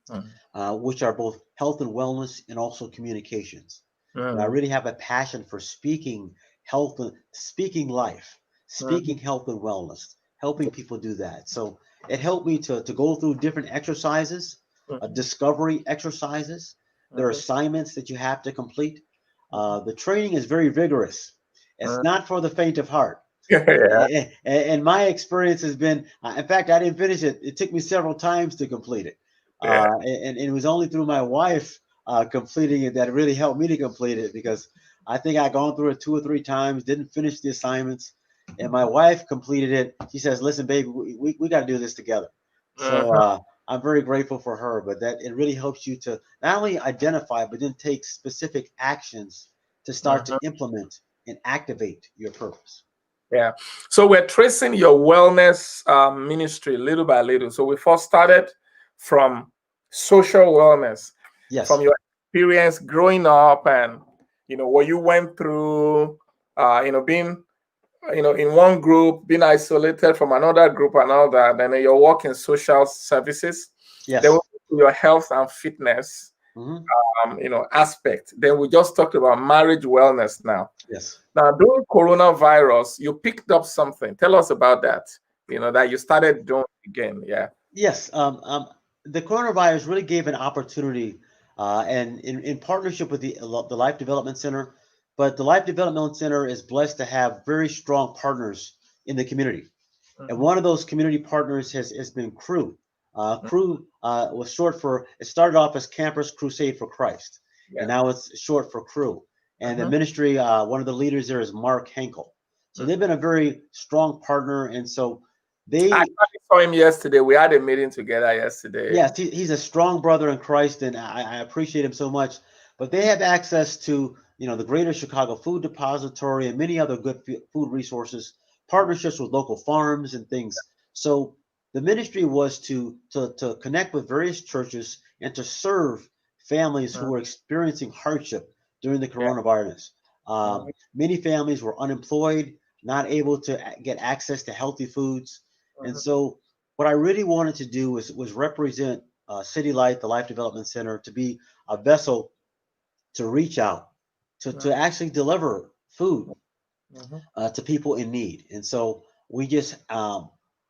mm, which are both health and wellness and also communications. And I mm, really have a passion for speaking health, speaking life, mhm, speaking health and wellness, helping people do that. So it helped me to go through different exercises, mhm, discovery exercises. There are mhm, assignments that you have to complete. mhm, The training is very vigorous. It's mm. not for the faint of heart. Yeah. And my experience has been, in fact, I didn't finish it. It took me several times to complete it. Yeah. And it was only through my wife completing it that really helped me to complete it, because I think I'd gone through it 2 or 3 times, didn't finish the assignments. And my wife completed it. She says, listen, baby, we got to do this together. So Mhm, I'm very grateful for her, but that it really helps you to not only identify, but then take specific actions to start to mhm. implement and activate your purpose. Yeah. So we're tracing your wellness ministry little by little. So we first started from social wellness, from Yes. your experience growing up, and what you went through. Being in one group, being isolated from another group, and all that. And then your work in social services. Then we Yes. went to your health and fitness Hmm. aspect. Then we just talked about marriage wellness now. Yes. Now, during coronavirus, you picked up something. Tell us about that. That you started doing again. Yeah. Yes. The coronavirus really gave an opportunity, and in partnership with the Life Development Center. But the Life Development Center is blessed to have very strong partners in the community. And Mhm, one of those community partners has been Crew. Crew was short for, it started off as Campus Crusade for Christ, and yeah. now it's short for Crew. And the Mhm, ministry, one of the leaders there is Mark Henkel. So they've mhm. been a very strong partner. And so I they, actually saw him yesterday. We had a meeting together yesterday. yes, he's a strong brother in Christ, and I appreciate him so much. But they have access to, the Greater Chicago Food Depository and many other good food resources, partnerships with local farms and things. So the ministry was to connect with various churches and to serve families who Mhm, were experiencing hardship during the yeah. coronavirus. Mhm, Many families were unemployed, not able to get access to healthy foods, and mhm, so what I really wanted to do was represent City Light, the Life Development Center, to be a vessel to reach out, to actually deliver food Mhm. to people in need. And so we just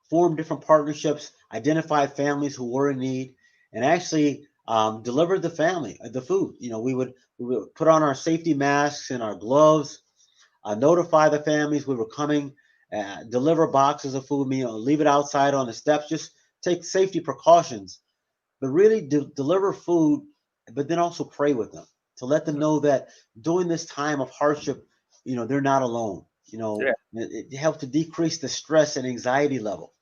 formed different partnerships, identified families who were in need, and actually delivered the family the food. You know, we would put on our safety masks and our gloves, notify the families we were coming, deliver boxes of food, leave it outside on the steps, just take safety precautions, but really deliver food, but then also pray with them to let them know that during this time of hardship, they're not alone. Yeah, It helped to decrease the stress and anxiety level.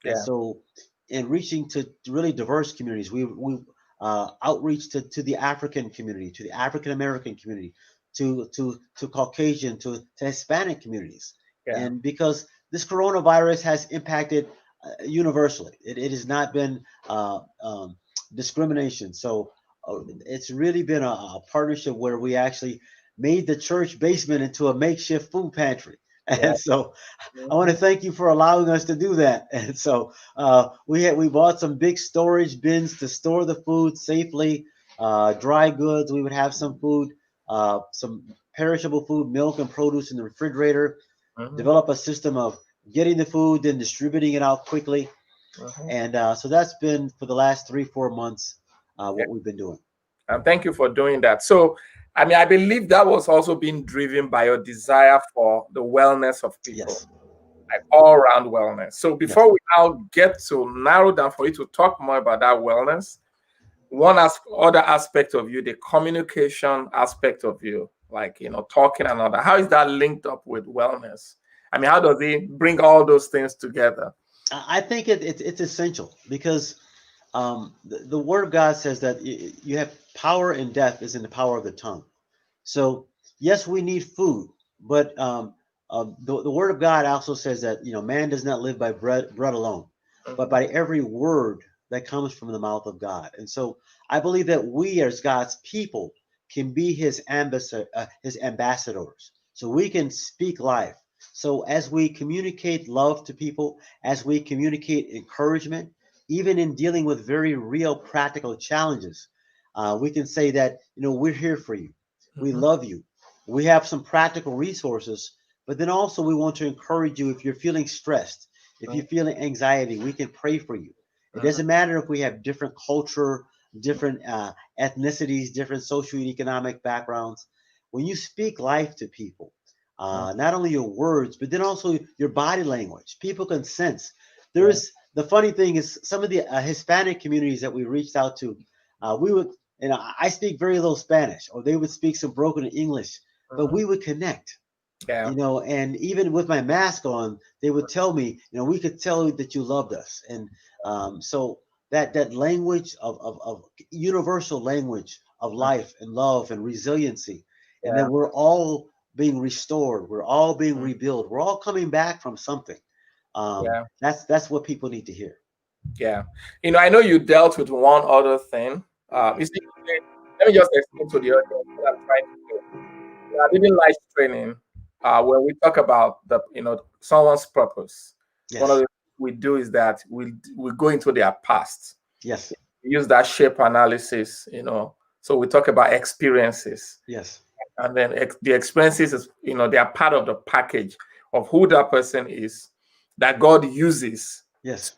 And yeah, so, in reaching to really diverse communities, we outreach to the African community, to the African American community, to Caucasian, to Hispanic communities, yeah. and because this coronavirus has impacted universally, it has not been discrimination. So it's really been a partnership where we actually made the church basement into a makeshift food pantry. Yeah. And so I want to Mhm. thank you for allowing us to do that. And so we bought some big storage bins to store the food safely, dry goods. We would have some food, some perishable food, milk and produce in the refrigerator. Mhm. Develop a system of getting the food, then distributing it out quickly. Mhm. And so that's been for the last 3-4 months Yeah. what we've been doing. And thank you for doing that. So, I mean, I believe that was also being driven by your desire for the wellness of people, Yes, like all around wellness. So, yes. before we now get to narrow down for you to talk more about that wellness, one other aspect of you, the communication aspect of you, like, talking and all that, how is that linked up with wellness? I mean, how does it bring all those things together? I think it's essential because the Word of God says that you have power and death is in the power of the tongue. So yes, we need food, but the Word of God also says that man does not live by bread alone, but Mhm. by every word that comes from the mouth of God. And so I believe that we as God's people can be His ambassadors. So we can speak life. So as we communicate love to people, as we communicate encouragement, even in dealing with very real practical challenges, we can say that we're here for you, we Mhm. love you, we have some practical resources, but then also we want to encourage you. If you're feeling stressed, if you're feeling anxiety, we can pray for you. It Mhm. doesn't matter if we have different culture, different ethnicities, different socioeconomic backgrounds. When you speak life to people, Mhm. not only your words, but then also your body language, people can sense. Yeah. There's the funny thing is some of the Hispanic communities that we reached out to, we would, I speak very little Spanish, or they would speak some broken English, but Mhm. we would connect. Yeah. And even with my mask on, they would tell me, we could tell that you loved us. And so that language of universal language of life and love and resiliency, and Yeah. then we're all being restored, we're all being Mhm. rebuilt, we're all coming back from something. Yeah. That's what people need to hear. Yeah. I know you dealt with one other thing. You see, let me just explain to the audience what I'm trying to do. Living life training, when we talk about someone's purpose, one of Yes, the things we do is that we go into their past. yes, We use that shape analysis, so we talk about experiences, yes, and then the experiences is, they are part of the package of who that person is that God uses yes.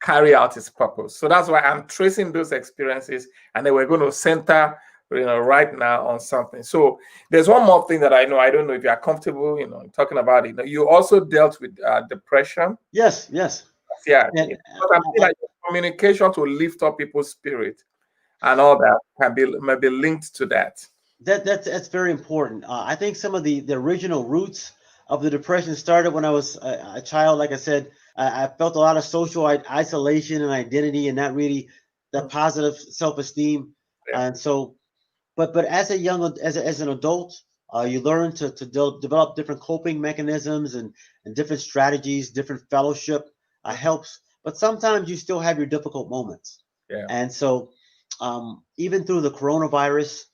carry out his purpose. So that's why I'm tracing those experiences, and then we're going to center, right now on something. So there's one more thing that I know. I don't know if you are comfortable, talking about it. You also dealt with depression. Yes, yes. Yeah, And because I'm feeling like communication to lift up people's spirit and all that can be maybe linked to that. that's very important. I think some of the original roots of the depression started when I was a child. Like I said, I felt a lot of social isolation and identity, and not really that Mhm. positive self esteem. Yeah, And so, but as a as an adult, you learn to develop different coping mechanisms and different strategies, different fellowship mhm. helps. But sometimes you still have your difficult moments, Yeah, and so even through the coronavirus,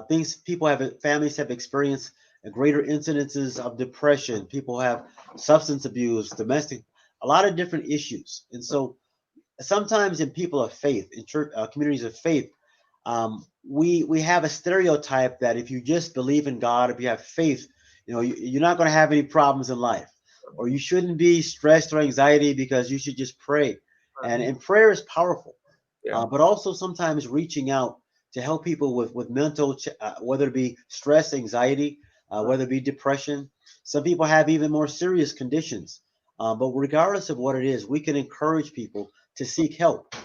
things people have families have experienced greater incidences of depression. People have substance abuse, domestic, a lot of different issues, and so. sometimes in people of faith, in church communities of faith, we have a stereotype that if you just believe in God, if you have faith, you're not going to have any problems in life, or you shouldn't be stressed or anxiety because you should just pray. And prayer is powerful, but also sometimes reaching out to help people with mental, whether it be stress, anxiety, whether it be depression. Some people have even more serious conditions. But regardless of what it is, we can encourage people to seek help.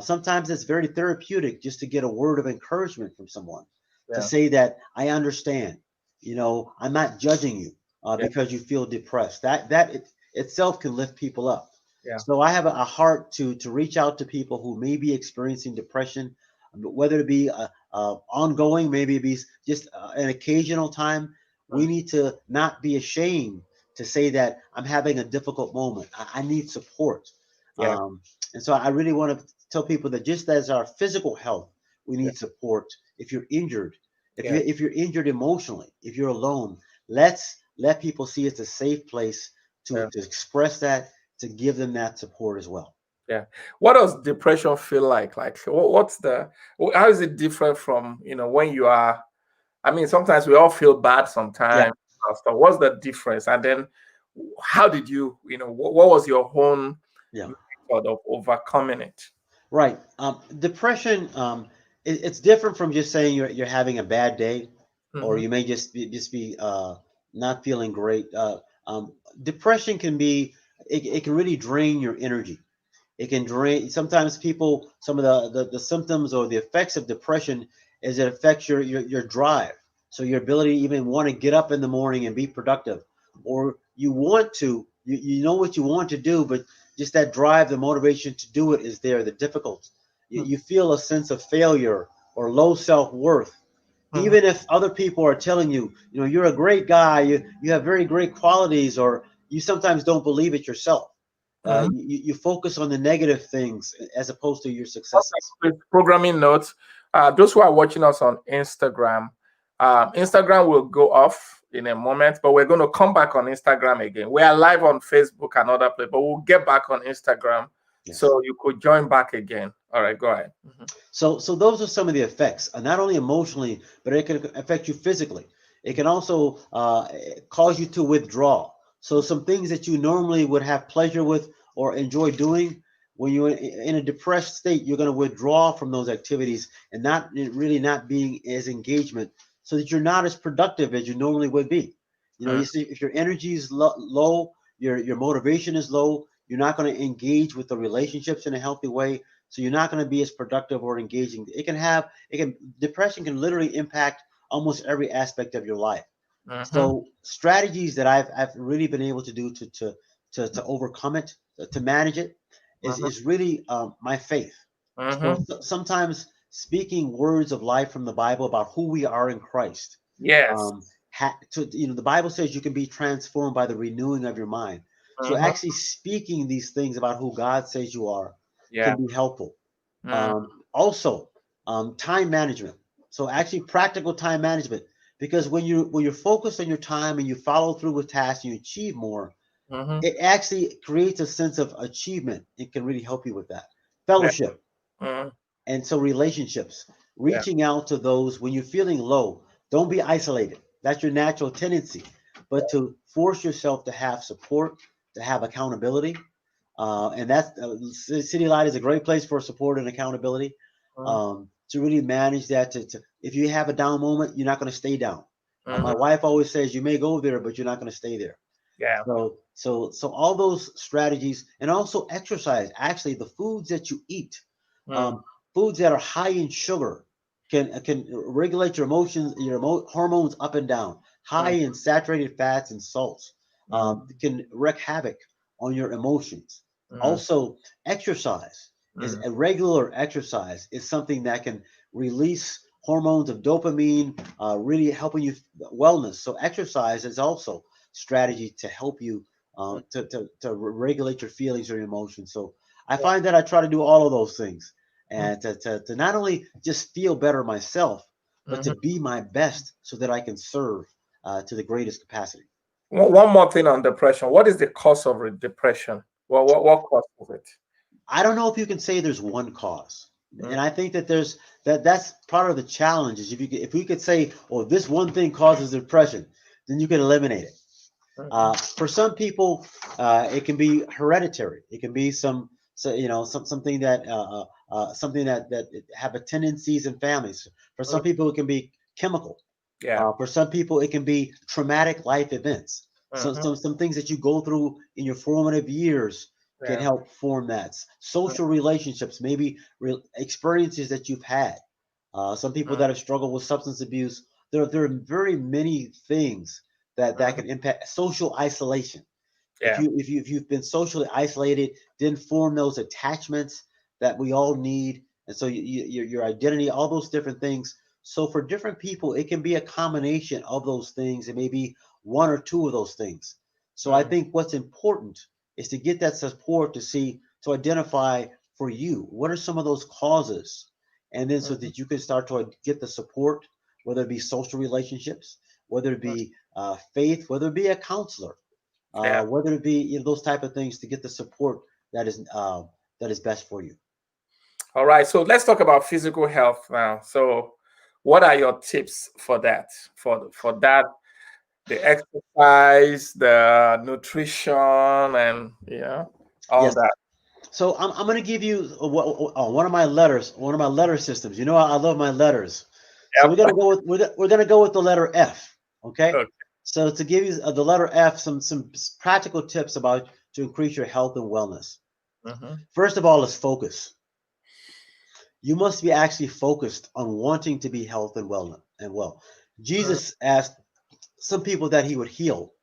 Sometimes it's very therapeutic just to get a word of encouragement from someone, to say that I understand, I'm not judging you because you feel depressed. That itself can lift people up. So I have a heart to reach out to people who may be experiencing depression, whether it be ongoing, maybe it be just an occasional time. We need to not be ashamed to say that I'm having a difficult moment. I need support. And so I really want to tell people that just as our physical health, we need support. If you're injured, if you're injured emotionally, if you're alone, let people see it's a safe place to express that, to give them that support as well. Yeah. What does depression feel like? Like, how is it different from, when you are, I mean, sometimes we all feel bad sometimes. So what's the difference? And then how did you, what was your own method of overcoming it? Right. Depression, it's different from just saying you're having a bad day, or you may just be not feeling great. Depression can be, it can really drain your energy. It can drain. Sometimes people, some of the symptoms or the effects of depression is it affects your drive. So your ability to even want to get up in the morning and be productive, or you want to, you know what you want to do, but just that drive, the motivation to do it is there. The difficult, you feel a sense of failure or low self-worth. Even if other people are telling you, you're a great guy, you have very great qualities, or you sometimes don't believe it yourself. You focus on the negative things as opposed to your successes. With programming notes, those who are watching us on Instagram, Instagram will go off in a moment, but we're going to come back on Instagram again. We are live on Facebook and other places, but we'll get back on Instagram. Yes. So you could join back again. All right, go ahead. So those are some of the effects, not only emotionally, but it can affect you physically. It can also cause you to withdraw. So some things that you normally would have pleasure with or enjoy doing, when you're in a depressed state, you're going to withdraw from those activities and not being as engagement, so that you're not as productive as you normally would be. You see, if your energy is low, your motivation is low, you're not going to engage with the relationships in a healthy way. So you're not going to be as productive or engaging. Depression can literally impact almost every aspect of your life. So strategies that I've really been able to do to overcome it, to manage it, is really my faith. So sometimes speaking words of life from the Bible about who we are in Christ. Yes. The Bible says you can be transformed by the renewing of your mind. So actually speaking these things about who God says you are can be helpful. Also, time management. So actually practical time management, because when you're focused on your time and you follow through with tasks and you achieve more, it actually creates a sense of achievement. It can really help you with that. Fellowship. And so relationships, reaching out to those when you're feeling low. Don't be isolated. That's your natural tendency, but to force yourself to have support, to have accountability. And that's City Light is a great place for support and accountability. To really manage that. To if you have a down moment, you're not going to stay down. My wife always says you may go there, but you're not going to stay there. Yeah. So all those strategies, and also exercise. Actually, the foods that you eat, foods that are high in sugar, can regulate your emotions, your hormones up and down. High in saturated fats and salts can wreak havoc on your emotions. Also, exercise is a regular exercise is something that can release hormones of dopamine, really helping you wellness. So exercise is also strategy to help you to regulate your feelings or your emotions. So I find that I try to do all of those things, and to not only just feel better myself, but to be my best so that I can serve to the greatest capacity. One more thing on depression. What is the cause of depression? Well, what causes it? I don't know if you can say there's one cause. Mm, And I think that that's part of the challenge is if we could say, oh, this one thing causes depression, then you can eliminate it. mhm. For some people, it can be hereditary. It can be something that have a tendencies in families. For some people, it can be chemical. Yeah. For some people, it can be traumatic life events. So Mhm. some things that you go through in your formative years can Yeah. help form that. Social relationships, maybe experiences that you've had. Some people Mhm. that have struggled with substance abuse. There are very many things that Mhm. can impact social isolation. Yeah. If you've been socially isolated, didn't form those attachments that we all need, and so your identity, all those different things. So for different people, it can be a combination of those things. It may be one or two of those things. So I Mm. think what's important is to get that support to identify for you what are some of those causes, and then so Mhm. that you can start to get the support, whether it be social relationships, whether it Mm. be faith, whether it be a counselor, Yeah. whether it be those type of things to get the support that is best for you. All right. So let's talk about physical health now. So, what are your tips for that? For that, the exercise, the nutrition, and all Yes. that. So I'm going to give you one of my letter systems. You know, I love my letters. So Yep. we're going to go with the letter F. Okay. Okay. So to give you the letter F, some practical tips about to increase your health and wellness. Mhm. First of all, is focus. You must be actually focused on wanting to be health and well. Mm. Jesus asked some people that he would heal.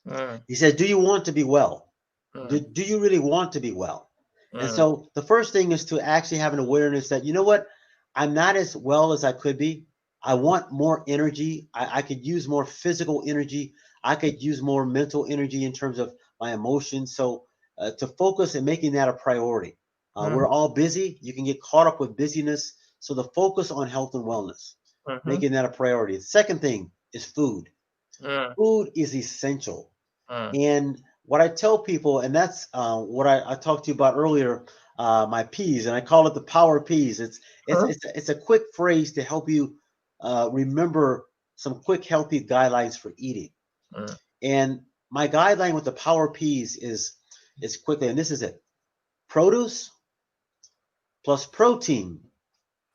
Mm. He said, "Do you want to be well? Mm. Do you really want to be well?" And Mm. so the first thing is to actually have an awareness that, you know what, I'm not as well as I could be. I want more energy. I could use more physical energy. I could use more mental energy in terms of my emotions. So to focus and making that a priority. Mm. We're all busy. You can get caught up with busyness. So the focus on health and wellness, Mhm. making that a priority. The second thing is food. Mm. Food is essential. Mm. And what I tell people, and that's what I talked to you about earlier, my P's, and I call it the power P's. Mm. It's a quick phrase to help you remember some quick healthy guidelines for eating. Mm. And my guideline with the power P's is quickly, and this is it: produce plus protein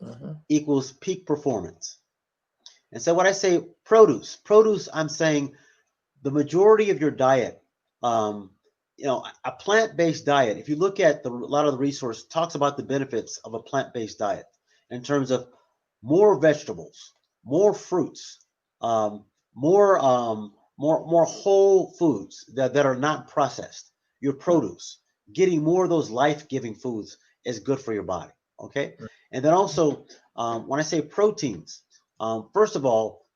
Mhm. equals peak performance. And so when I say produce, I'm saying the majority of your diet, um, a plant-based diet, if you look at a lot of the resource talks about the benefits of a plant-based diet in terms of more vegetables, more fruits, um, more whole foods that are not processed, your Mm. produce, getting more of those life-giving foods is good for your body. Okay. And then also, when I say proteins, first of all,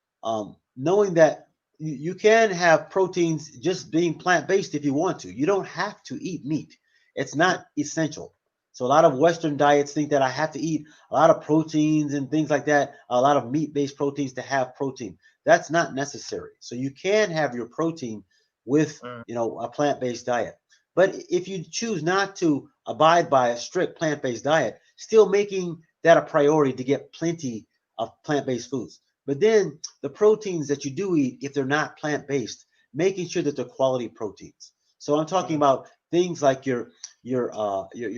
knowing that you can have proteins just being plant-based if you want to. You don't have to eat meat. It's not essential. So a lot of Western diets think that I have to eat a lot of proteins and things like that, a lot of meat-based proteins to have protein. That's not necessary. So you can have your protein with, Mm. a plant-based diet. But if you choose not to abide by a strict plant-based diet, still making that a priority to get plenty of plant-based foods. But then the proteins that you do eat, if they're not plant-based, making sure that they're quality proteins. So I'm talking Mm. about things like your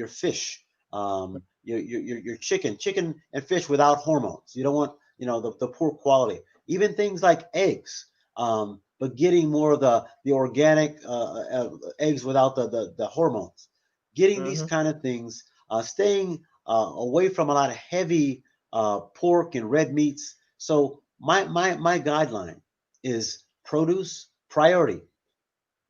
fish, your chicken and fish without hormones. You don't want the poor quality. Even things like eggs, but getting more of the organic eggs without the hormones. Getting these Mhm. kind of things, staying away from a lot of heavy pork and red meats. So my guideline is produce priority,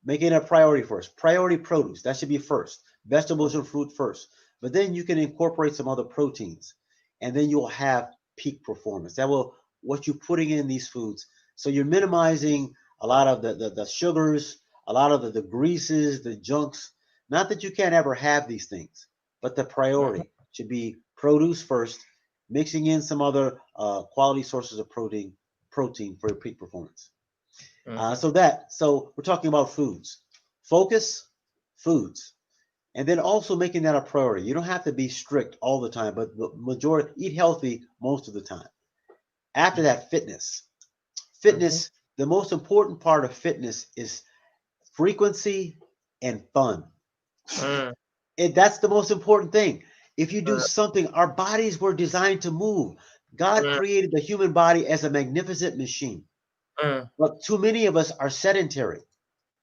making it a priority first. Priority produce, that should be first. Vegetables and fruit first. But then you can incorporate some other proteins, and then you'll have peak performance. That will what you're putting in these foods. So you're minimizing a lot of the sugars, a lot of the greases, the junks. Not that you can't ever have these things, but the Mhm. priority should be produce first, mixing in some other quality sources of protein for your peak performance. Mhm. So we're talking about foods. Focus, foods. and then also making that a priority. You don't have to be strict all the time, but the majority eat healthy most of the time. After that, fitness. Mhm. Fitness, the most important part of fitness is frequency and fun. Mm, That's the most important thing. If you do mm, something, our bodies were designed to move. God mm, created the human body as a magnificent machine, mm, but too many of us are sedentary.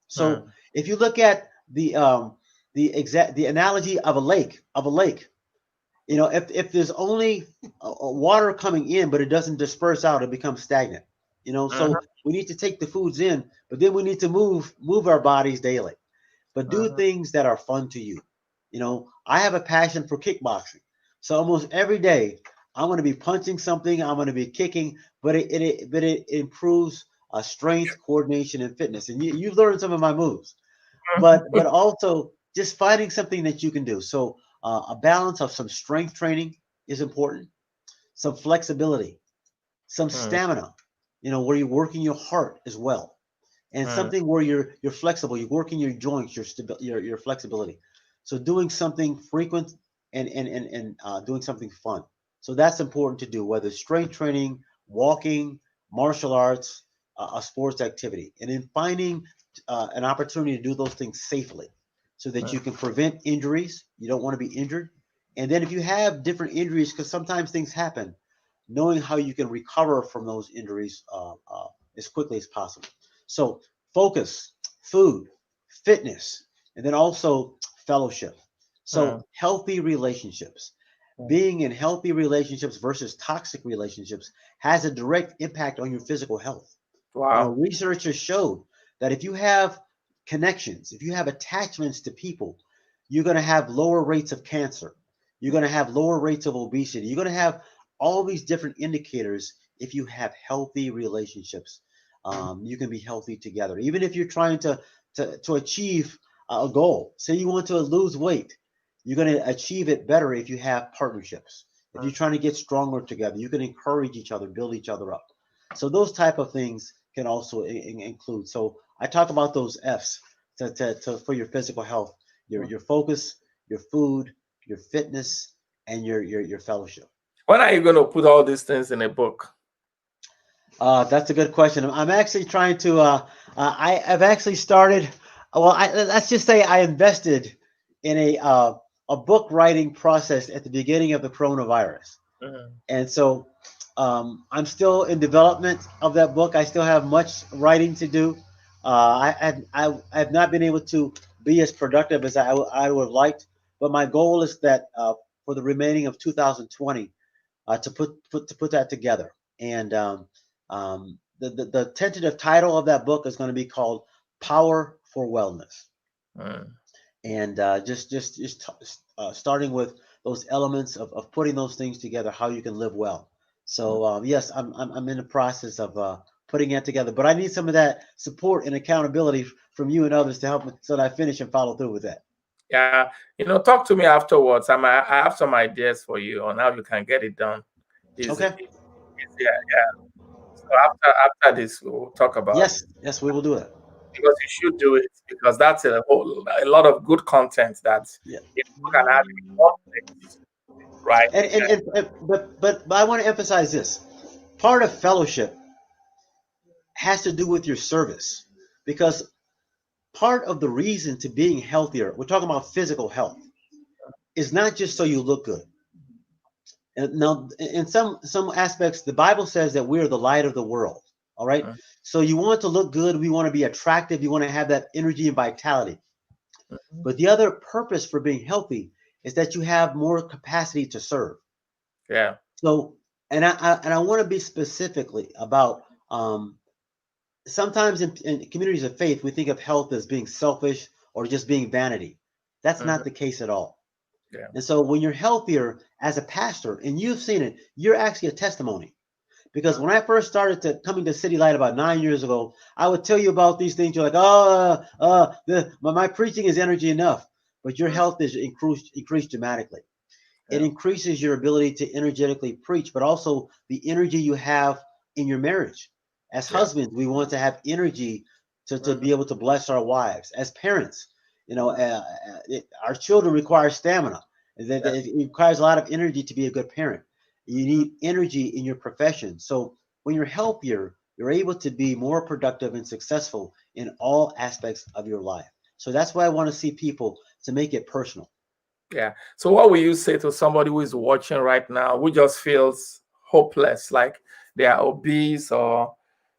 So mm, if you look at the analogy of a lake, if there's only water coming in, but it doesn't disperse out, it becomes stagnant. mhm, So we need to take the foods in, but then we need to move our bodies daily. But do mhm, things that are fun to you. I have a passion for kickboxing. So almost every day, I'm going to be punching something, I'm going to be kicking, but it improves strength, coordination, and fitness. And you've learned some of my moves, but also just finding something that you can do. So a balance of some strength training is important, some flexibility, some mm, stamina, where you're working your heart as well, and mm, something where you're flexible, you're working your joints, your flexibility. So doing something frequent and doing something fun. So that's important to do, whether it's strength training, walking, martial arts, a sports activity, and then finding an opportunity to do those things safely, so that you mm. can prevent injuries. You don't want to be injured, and then if you have different injuries, because sometimes things happen, knowing how you can recover from those injuries as quickly as possible. So focus, food, fitness, and then also fellowship. Mm, So healthy relationships. mm. Being in healthy relationships versus toxic relationships has a direct impact on your physical health. Wow. Research has showed that if you have connections, if you have attachments to people, you're going to have lower rates of cancer. You're going to have lower rates of obesity. You're going to have all these different indicators if you have healthy relationships. You can be healthy together. Even if you're trying to achieve a goal, say you want to lose weight, you're going to achieve it better if you have partnerships. If you're Mm. trying to get stronger together, you can encourage each other, build each other up. So those type of things can also include. So I talk about those F's for your physical health: your focus, your food, your fitness, and your fellowship. When are you going to put all these things in a book? That's a good question. I'm actually trying to. I've actually started. Well, let's just say I invested in a book writing process at the beginning of the coronavirus, Mm, and so I'm still in development of that book. I still have much writing to do. I have not been able to be as productive as I would have liked, but my goal is that for the remaining of 2020, to put that together. And the tentative title of that book is going to be called Power for Wellness, mm. and starting with those elements of putting those things together, how you can live well. So yes, I'm in the process of putting it together, but I need some of that support and accountability from you and others to help me so that I finish and follow through with that. Yeah, talk to me afterwards. I have some ideas for you on how you can get it done. Easy, Okay. easy. Yeah. So after this, we'll talk about it, Yes, we will do it. because you should do it, because that's a lot of good content that Yeah. people can have in one place, right? But I want to emphasize this. Part of fellowship has to do with your service, because part of the reason to being healthier, we're talking about physical health, is not just so you look good. And now, in some aspects, the Bible says that we are the light of the world. All right. Mm, So you want to look good. We want to be attractive. You want to have that energy and vitality. mhm. But the other purpose for being healthy is that you have more capacity to serve. Yeah. So, and I want to be specifically about sometimes in communities of faith, we think of health as being selfish or just being vanity. That's Mhm. not the case at all. Yeah. And so when you're healthier as a pastor, and you've seen it, you're actually a testimony. Because Mm, when I first started coming to City Light about 9 years ago, I would tell you about these things. You're like, my preaching is energy enough, but your mm, health is increased dramatically. It yeah. increases your ability to energetically preach, but also the energy you have in your marriage. As Yeah. husbands, we want to have energy to Mhm. be able to bless our wives. As parents, Our children require stamina. Yeah. It requires a lot of energy to be a good parent. You need energy in your profession. So when you're healthier, you're able to be more productive and successful in all aspects of your life. So that's why I want to see people to make it personal. Yeah. So what will you say to somebody who is watching right now who just feels hopeless, like they are obese or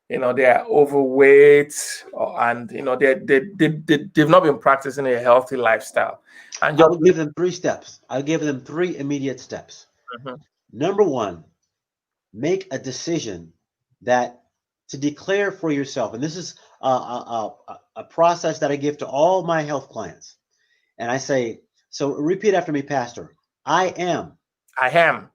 they are overweight, and they've not been practicing a healthy lifestyle, and I just would give them 3 steps. I'll give them 3 immediate steps. Mhm. Number one, make a decision that to declare for yourself. And this is a process that I give to all my health clients. And I say, so repeat after me, Pastor. I am I am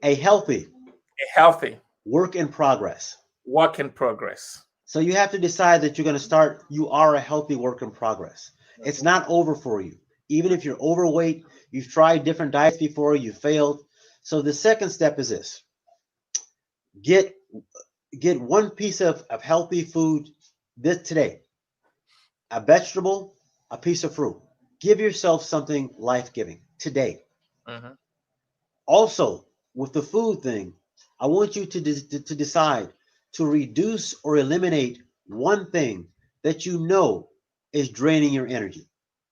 a healthy a healthy work in progress. work in progress. So you have to decide that you're going to start, you are a healthy work in progress. It's not over for you. Even if you're overweight, you've tried different diets before, you failed. So the second step is this. Get one piece of healthy food today, a vegetable, a piece of fruit. Give yourself something life-giving today. Mhm. Also, with the food thing, I want you to decide to reduce or eliminate one thing that you know is draining your energy,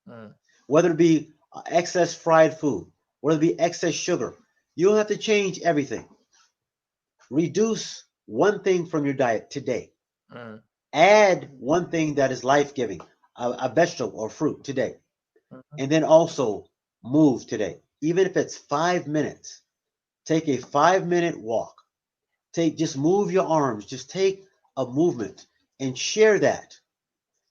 Mm. whether it be excess fried food, whether it be excess sugar. You don't have to change everything. Reduce one thing from your diet today. Mm. Add one thing that is life-giving, a vegetable or fruit today. Mhm. And then also move today. Even if it's 5 minutes, take a 5-minute walk. Just move your arms, just take a movement and share that.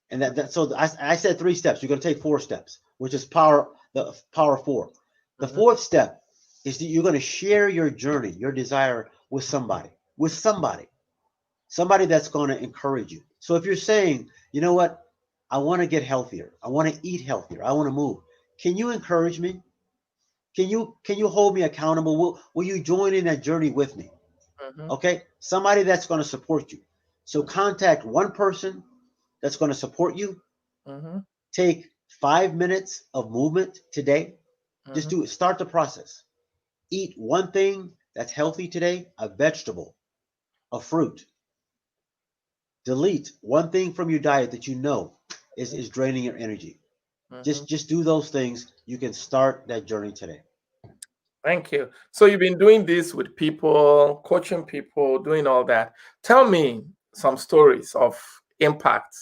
And so I said 3 steps. You're going to take 4 steps, which is the power 4. The Mhm. fourth step is that you're going to share your journey, your desire with somebody, somebody that's going to encourage you. So if you're saying, you know what, I want to get healthier, I want to eat healthier, I want to move, can you encourage me? Can you hold me accountable? Will you join in that journey with me? Mhm. Okay, somebody that's going to support you. So contact one person that's going to support you. Mhm. Take 5 minutes of movement today. Just Mhm. do it. Start the process. Eat one thing that's healthy today, a vegetable, a fruit. Delete one thing from your diet that you know is draining your energy. Mhm. Just do those things. You can start that journey today. Thank you. So you've been doing this with people, coaching people, doing all that. Tell me some stories of impact.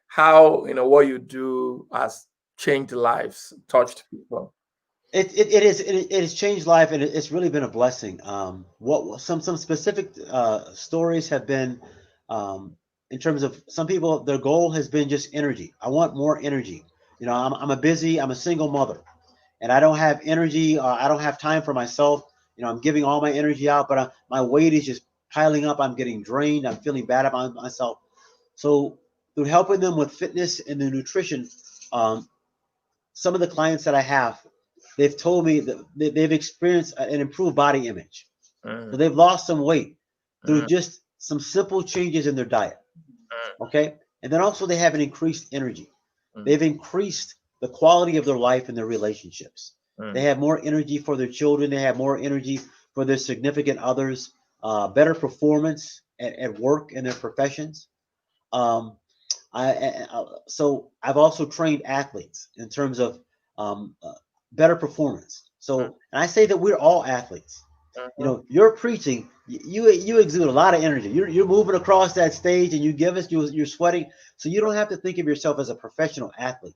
How what you do has changed lives, touched people. It has changed life, and it's really been a blessing. What some specific stories have been, in terms of some people, their goal has been just energy. I want more energy. I'm a single mother, and I don't have energy. I don't have time for myself. I'm giving all my energy out, but my weight is just piling up. I'm getting drained. I'm feeling bad about myself. So through helping them with fitness and the nutrition, um, some of the clients that I have, they've told me that they've experienced an improved body image. So Mm, they've lost some weight through mm, just some simple changes in their diet. Okay. And then also they have an increased energy. mm, They've increased the quality of their life and their relationships. They mm, have more energy for their children. They have more energy for their significant others, better performance at work and their professions. Um, so I've also trained athletes in terms of um, uh, better performance. mm, So, and I say that we're all athletes. mhm. You're preaching. You exude a lot of energy. You're moving across that stage, and you're sweating. So you don't have to think of yourself as a professional athlete.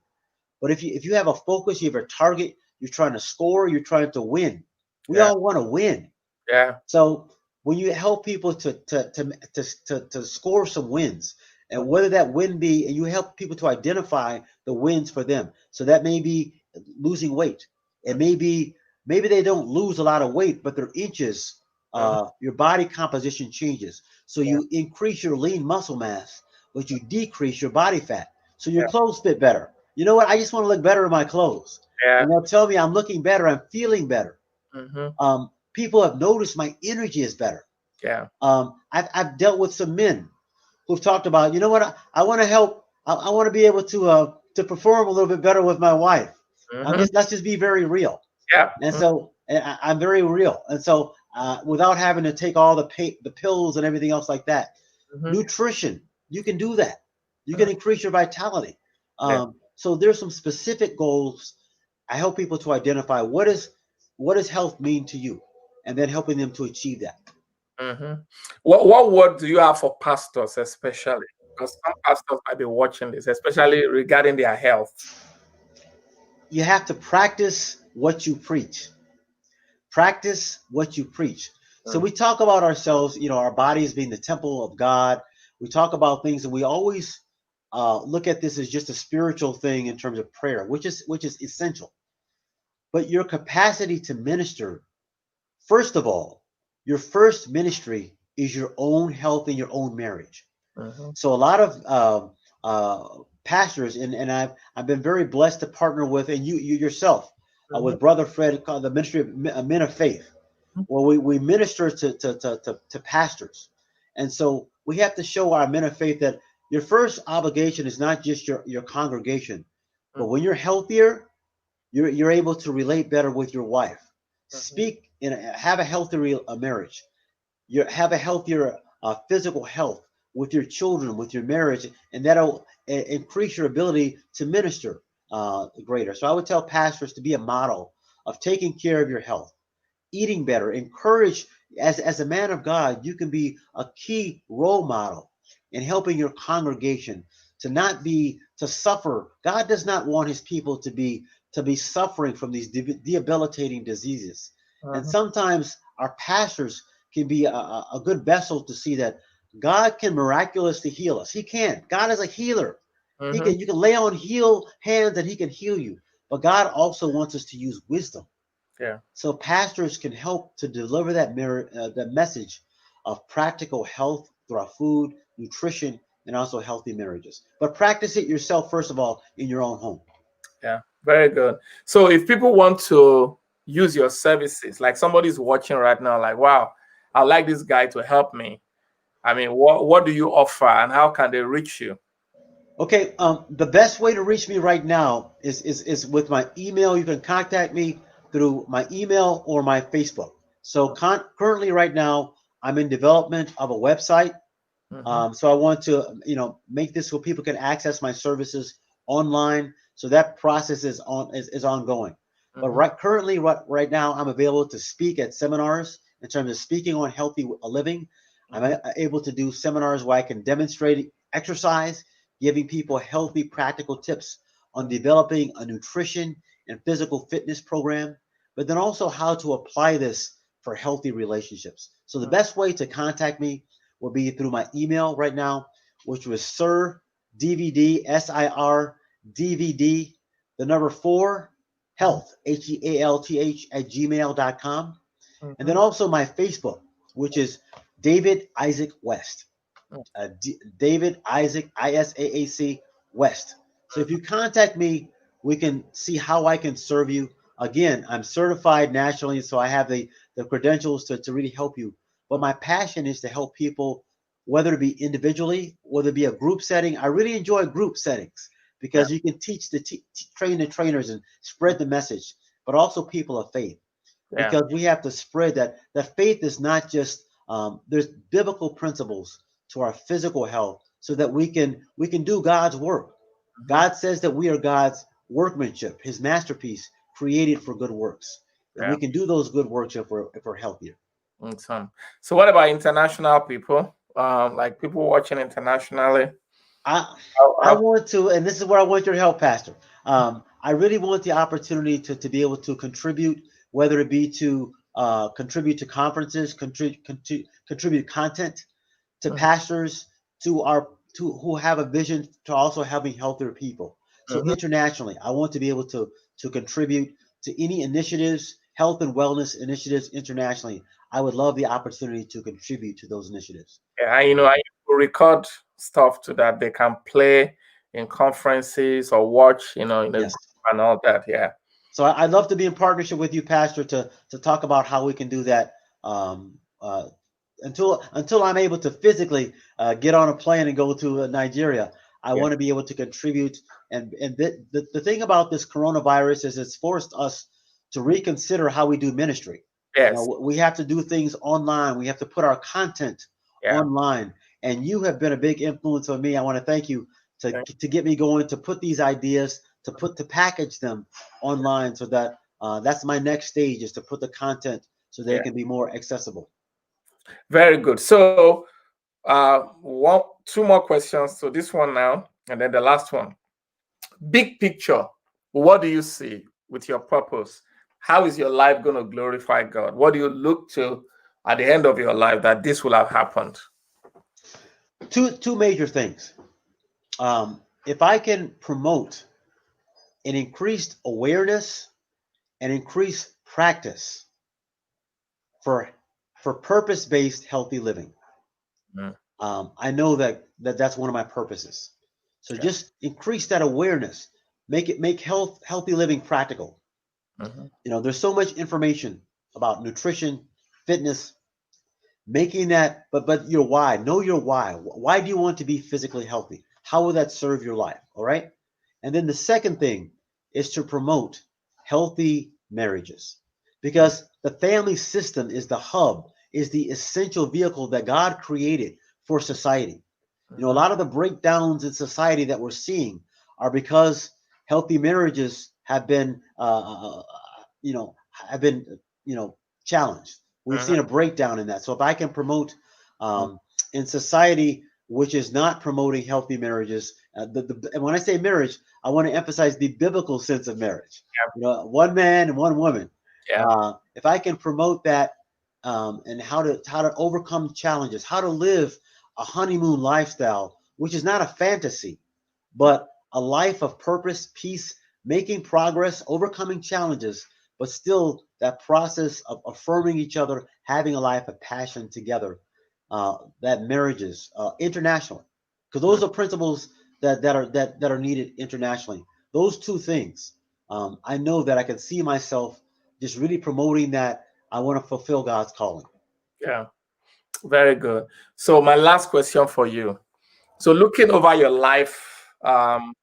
But if you have a focus, you have a target, you're trying to score, you're trying to win. We Yeah, all want to win. yeah. So when you help people to score some wins, and whether that win be, and you help people to identify the wins for them. So that may be losing weight. It may be maybe they don't lose a lot of weight, but their inches, Mhm. your body composition changes. So Yeah, you increase your lean muscle mass, but you decrease your body fat. So your yeah, clothes fit better. You know what? I just want to look better in my clothes. yeah. And they'll tell me I'm looking better, I'm feeling better. Mhm. People have noticed my energy is better. Yeah. I've dealt with some men who've talked about, you know what, I want to help. I want to be able to to perform a little bit better with my wife. Mhm. Let's just be very real. Yeah. And so I'm very real. And so without having to take all the pills and everything else like that, Mhm. nutrition, you can do that. You can Mhm. increase your vitality. Yeah. So there's some specific goals. I help people to identify what does health mean to you, and then helping them to achieve that. Mhm. What word do you have for pastors, especially? Because some pastors might be watching this, especially regarding their health. You have to practice what you preach. Practice what you preach. So Mm. we talk about ourselves, our bodies being the temple of God. We talk about things, and we always look at this as just a spiritual thing in terms of prayer, which is essential. But your capacity to minister, first of all, your first ministry is your own health and your own marriage. Mhm. So a lot of pastors, and I've been very blessed to partner with, and you yourself, Mhm. with Brother Fred, called the Ministry of Men of Faith. Well, we minister to pastors. And so we have to show our men of faith that your first obligation is not just your congregation, but when you're healthier, you're able to relate better with your wife, Mhm. speak and have a healthier marriage. You have a healthier physical health with your children, with your marriage, and that'll increase your ability to minister greater. So I would tell pastors to be a model of taking care of your health, eating better, encourage. As a man of God, you can be a key role model in helping your congregation to suffer. God does not want his people to be suffering from these debilitating diseases. And Mhm. sometimes our pastors can be a good vessel to see that God can miraculously heal us. He can. God is a healer. Mhm. You can lay on heal hands and he can heal you. But God also wants us to use wisdom. Yeah. So pastors can help to deliver that message of practical health through our food, nutrition, and also healthy marriages. But practice it yourself first of all in your own home. Yeah. Very good. So if people want to use your services, like somebody's watching right now, like, wow, I'd like this guy to help me. I mean, what do you offer and how can they reach you? Okay, the best way to reach me right now is with my email. You can contact me through my email or my Facebook. So currently, right now, I'm in development of a website. Mhm. So I want to, make this so people can access my services online. So that process is ongoing. But Mhm. right now, I'm available to speak at seminars in terms of speaking on healthy living. I'm Mhm. able to do seminars where I can demonstrate exercise, giving people healthy, practical tips on developing a nutrition and physical fitness program, but then also how to apply this for healthy relationships. So the Mhm. best way to contact me will be through my email right now, which was Sir DVD, SIR DVD, the number 4, health, HEALTH at gmail.com. And then Mhm. also my Facebook, which is David Isaac West. David Isaac, ISAAC West. So if you contact me, we can see how I can serve you. Again, I'm certified nationally, so I have the credentials to really help you. But my passion is to help people, whether it be individually, whether it be a group setting. I really enjoy group settings Yeah. because you can train the trainers and spread the message, but also people of faith, Yeah. because we have to spread that faith is not just there's biblical principles to our physical health so that we can do God's work. Mhm. God says that we are God's workmanship, his masterpiece, created for good works. And Yeah. we can do those good works if we're healthier. Awesome. So what about international people? Like people watching internationally? I How, I how, want to, and this is where I want your help, Pastor. I really want the opportunity to be able to contribute, whether it be to contribute to conferences, contribute content to Mhm. pastors, to who have a vision to also helping healthier people. So Mhm. internationally, I want to be able to contribute to any initiatives, health and wellness initiatives internationally. I would love the opportunity to contribute to those initiatives. Yeah, I used to record stuff to that they can play in conferences or watch, in a group Yes. and all that. Yeah. So I'd love to be in partnership with you, Pastor, to talk about how we can do that. Um, until I'm able to physically get on a plane and go to Nigeria, I Yeah. want to be able to contribute. And the thing about this coronavirus is it's forced us to reconsider how we do ministry. Yes. We have to do things online. We have to put our content Yeah. online. And you have been a big influence on me. I want to thank you Thank to get me going, to put these ideas, to package them online, so that that's my next stage, is to put the content so they Yeah. can be more accessible. Very good. So, two more questions. So this one now, and then the last one. Big picture. What do you see with your purpose? How is your life going to glorify God? What do you look to at the end of your life that this will have happened? Two major things. If I can promote an increased awareness and increased practice for purpose-based healthy living, Mm. I know that's one of my purposes. So Yeah. just increase that awareness, make healthy living practical. Mhm. There's so much information about nutrition, fitness, making that, but your why, know your why. Why do you want to be physically healthy? How will that serve your life? All right. And then the second thing is to promote healthy marriages, because the family system is the hub, is the essential vehicle that God created for society. A Mhm. lot of the breakdowns in society that we're seeing are because healthy marriages have been have been challenged. We've Mhm. seen a breakdown in that. So if I can promote Mhm. in society which is not promoting healthy marriages, and when I say marriage, I want to emphasize the biblical sense of marriage. One man and one woman. Yeah. If I can promote that, and how to overcome challenges, how to live a honeymoon lifestyle, which is not a fantasy, but a life of purpose, peace, making progress, overcoming challenges, but still that process of affirming each other, having a life of passion together, that marriages internationally, because those Mhm. are principles that are needed internationally. Those two things, I know that I can see myself just really promoting that. I want to fulfill God's calling. Yeah. Very good. So my last question for you. So looking over your life, growing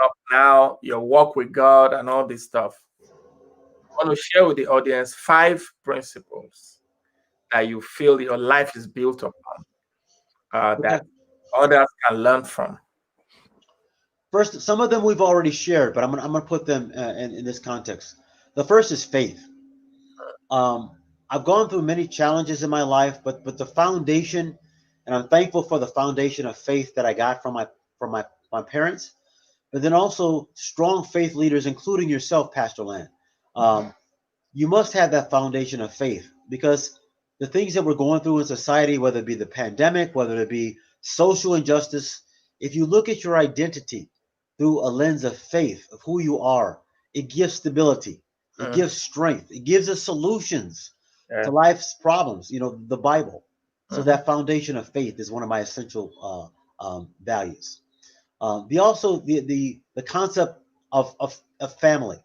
up now, your walk with God and all this stuff, I want to share with the audience 5 principles that you feel your life is built upon, Okay. that others can learn from. First, some of them we've already shared, but I'm gonna put them in this context. The first is faith. Um, I've gone through many challenges in my life, but the foundation, and I'm thankful for the foundation of faith that I got from my parents, but then also strong faith leaders, including yourself, Pastor Land. Um, you must have that foundation of faith, because the things that we're going through in society, whether it be the pandemic, whether it be social injustice, if you look at your identity through a lens of faith, of who you are, it gives stability, it Mm, gives strength, it gives us solutions to yeah. life's problems, the Bible. So Mhm. that foundation of faith is one of my essential values. The concept of family.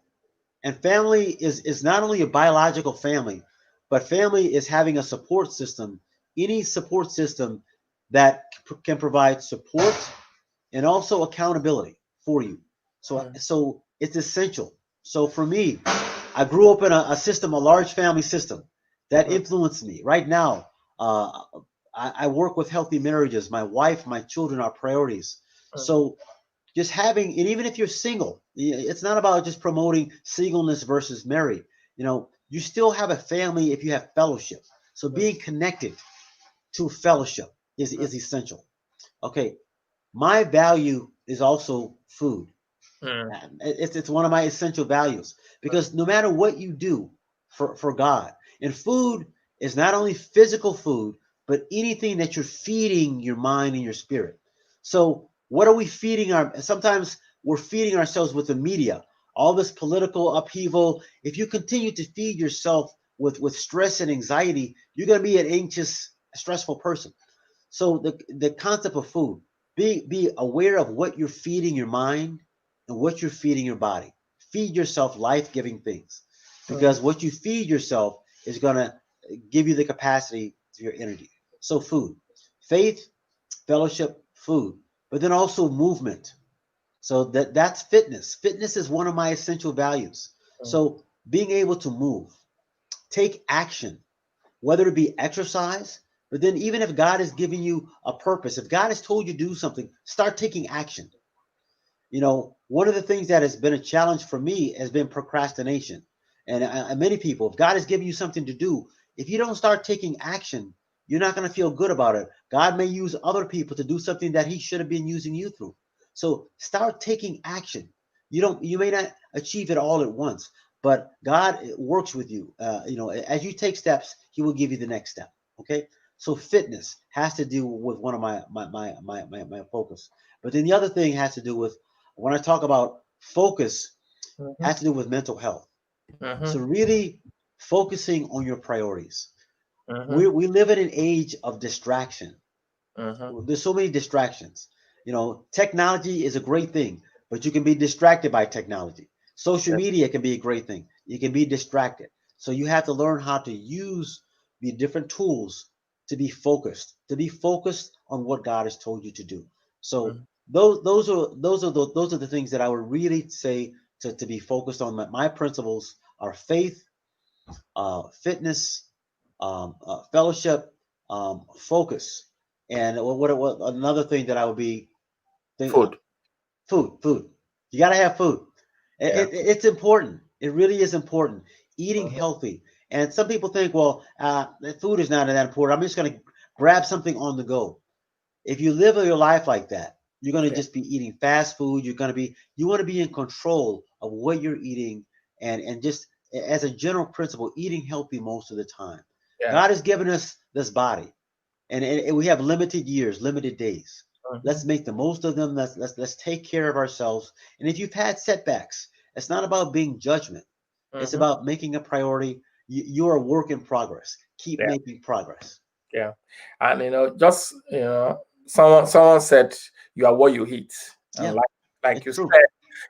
And family is not only a biological family, but family is having a support system, any support system that can provide support and also accountability for you. So, Mm, so it's essential. So for me, I grew up in a system, a large family system that mm, influenced me. Right now, uh, I work with healthy marriages. My wife, my children are priorities. mm, So just having, and even if you're single, it's not about just promoting singleness versus married. You still have a family if you have fellowship. So mm, being connected to fellowship is essential. Okay, my value is also food. mm, It's one of my essential values, because no matter what you do for God, and food is not only physical food, but anything that you're feeding your mind and your spirit. So what are we feeding sometimes we're feeding ourselves with the media, all this political upheaval. If you continue to feed yourself with stress and anxiety, you're going to be an anxious, stressful person. So the concept of food, be aware of what you're feeding your mind and what you're feeding your body. Feed yourself life-giving things, mm. because what you feed yourself is going to give you the capacity to your energy. So food, faith, fellowship, food. but then also movement. So that's fitness. Fitness is one of my essential values. So being able to move, take action, whether it be exercise, but then even if God is giving you a purpose, if God has told you to do something, start taking action. You know, one of the things that has been a challenge for me has been procrastination. And many people, if God has given you something to do, if you don't start taking action, you're not going to feel good about it. God may use other people to do something that he should have been using you through. So start taking action. You may not achieve it all at once, but God works with you. As you take steps, he will give you the next step. Okay. So fitness has to do with one of my focus. But then the other thing has to do with, when I talk about focus, has to do with mental health. So really focusing on your priorities. We live in an age of distraction. There's so many distractions. Technology is a great thing, but you can be distracted by technology. Social media can be a great thing. You can be distracted. So you have to learn how to use the different tools to be focused on what God has told you to do. So those are the things that I would really say to be focused on. My principles are faith, fitness, fellowship, focus, and what another thing that I would be thinking. Food. You got to have food. It's important. It really is important. Eating healthy. And some people think, well, food is not that important. I'm just going to grab something on the go. If you live your life like that, you're going to just be eating fast food. You want to be in control of what you're eating, and just as a general principle, eating healthy most of the time. God has given us this body, and we have limited years, limited days. Let's make the most of them. Let's take care of ourselves. And if you've had setbacks, it's not about being judgment. It's about making a priority. You're a work in progress. Keep making progress. Yeah. And someone said you are what you eat. And like you true. said,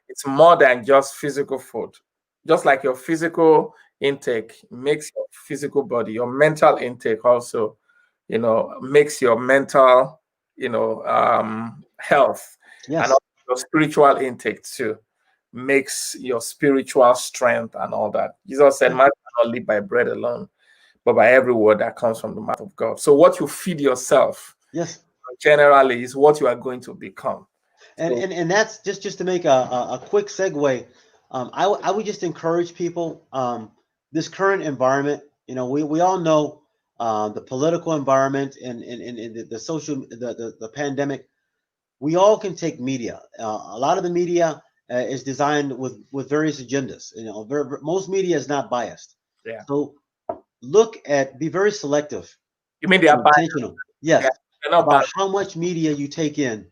it's more than just physical food. Just like your physical intake makes your physical body, your mental intake also, makes your mental, health. Yes. And also your spiritual intake too makes your spiritual strength and all that. Jesus said, man cannot live by bread alone, but by every word that comes from the mouth of God. So what you feed yourself, generally, is what you are going to become. And that's just to make a quick segue. I would just encourage people. This current environment, we all know the political environment and the social, the pandemic. We all can take media. A lot of the media is designed with various agendas. Most media is not biased. Yeah. So be very selective. You mean they are intentional? Yes. Yeah, about how much media you take in,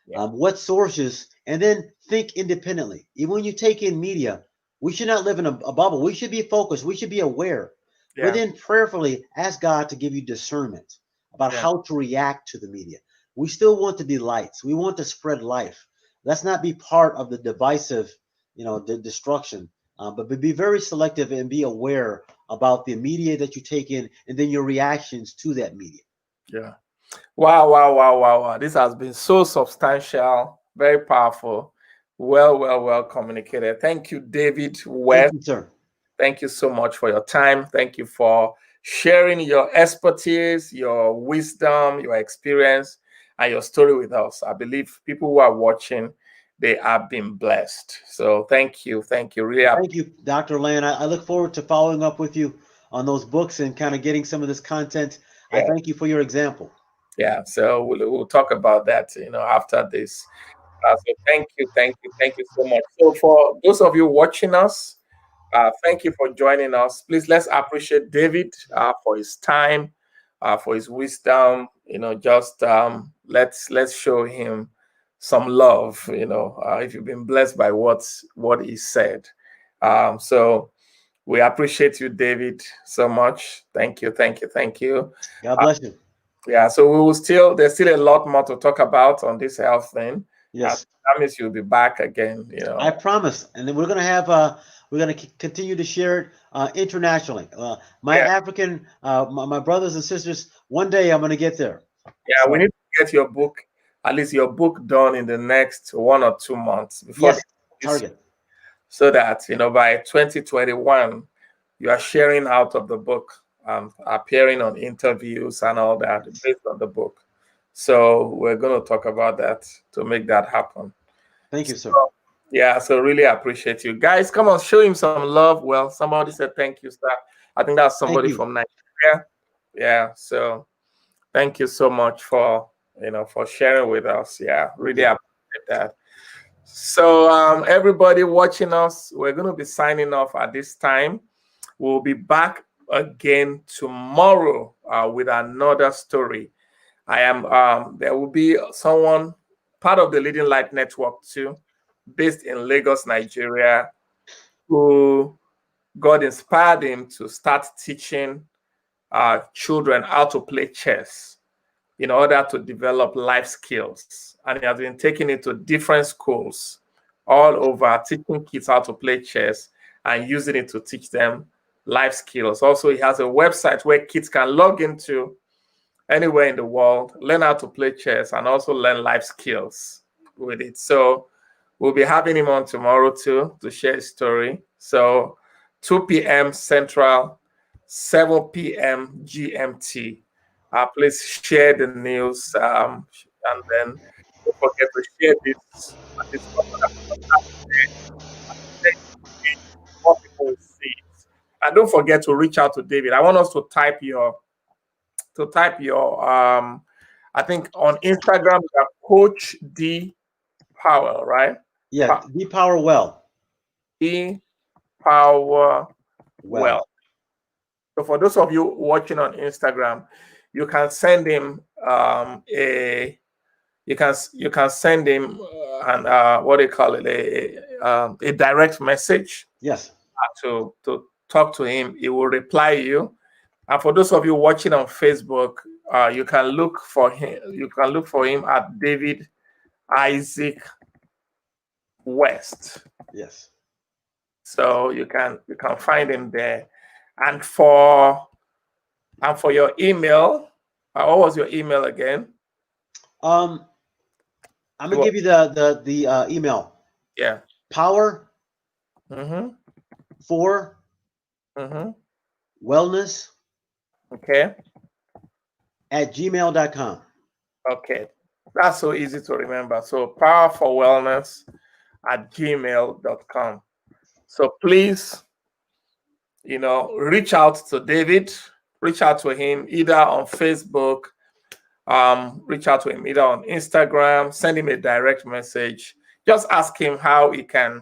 what sources, and then think independently. Even when you take in media, we should not live in a bubble. We should be focused. We should be aware. But then prayerfully ask God to give you discernment about how to react to the media. We still want to be lights. We want to spread life. Let's not be part of the divisive, the destruction. But be very selective and be aware about the media that you take in, and then your reactions to that media. Yeah. Wow. This has been so substantial, very powerful, well communicated. Thank you, David West. Thank you, sir. Thank you so much for your time. Thank you for sharing your expertise, your wisdom, your experience, and your story with us. I believe people who are watching, they have been blessed. So thank you. Really. Thank you, Dr. Land. I look forward to following up with you on those books and kind of getting some of this content. I thank you for your example. Yeah, so we'll talk about that, after this. So thank you so much. So for those of you watching us, thank you for joining us. Please, let's appreciate David for his time, for his wisdom. Let's show him some love. If you've been blessed by what he said, so we appreciate you, David, so much. Thank you. God bless you. Yeah, so there's still a lot more to talk about on this health thing. Yes. I promise you'll be back again, I promise. And then we're going to continue to share it internationally. African, my brothers and sisters, one day I'm going to get there. Yeah, we need to get your book at least your book done in the next 1 or 2 months before Yes, target. so that by 2021 you are sharing out of the book, appearing on interviews and all that based on the book. So we're going to talk about that to make that happen. Thank you, sir. Yeah, so really appreciate you guys. Come on, show him some love. Well, somebody said thank you, sir. I think that's somebody from Nigeria. Yeah, so thank you so much for for sharing with us. Yeah, really appreciate that. So everybody watching us, we're going to be signing off at this time. We'll be back again tomorrow with another story. There will be someone part of the Leading Light Network too, based in Lagos, Nigeria, who God inspired him to start teaching children how to play chess in order to develop life skills. And he has been taking it to different schools all over, teaching kids how to play chess and using it to teach them life skills. Also, he has a website where kids can log into anywhere in the world, learn how to play chess, and also learn life skills with it. So we'll be having him on tomorrow too to share his story. So 2 p.m. Central, 7 p.m. GMT. Please share the news, and then don't forget to share this. More people will see it. And don't forget to reach out to David. I want us to type your I think on Instagram you have Coach D Powell, right? Yeah, D Power Well. D Power Well. So for those of you watching on Instagram, you can send him you can send him what do you call it, a direct message. Yes. To talk to him. He will reply you. And for those of you watching on Facebook, you can look for him. You can look for him at David Isaac West. Yes. So you can find him there. And for your email, what was your email again? I'm gonna give you the email. Yeah. Power. For. Wellness. Okay. At gmail.com. Okay. That's so easy to remember. So Power for Wellness at gmail.com. So please, reach out to David, reach out to him either on Facebook, reach out to him either on Instagram, send him a direct message. Just ask him how he can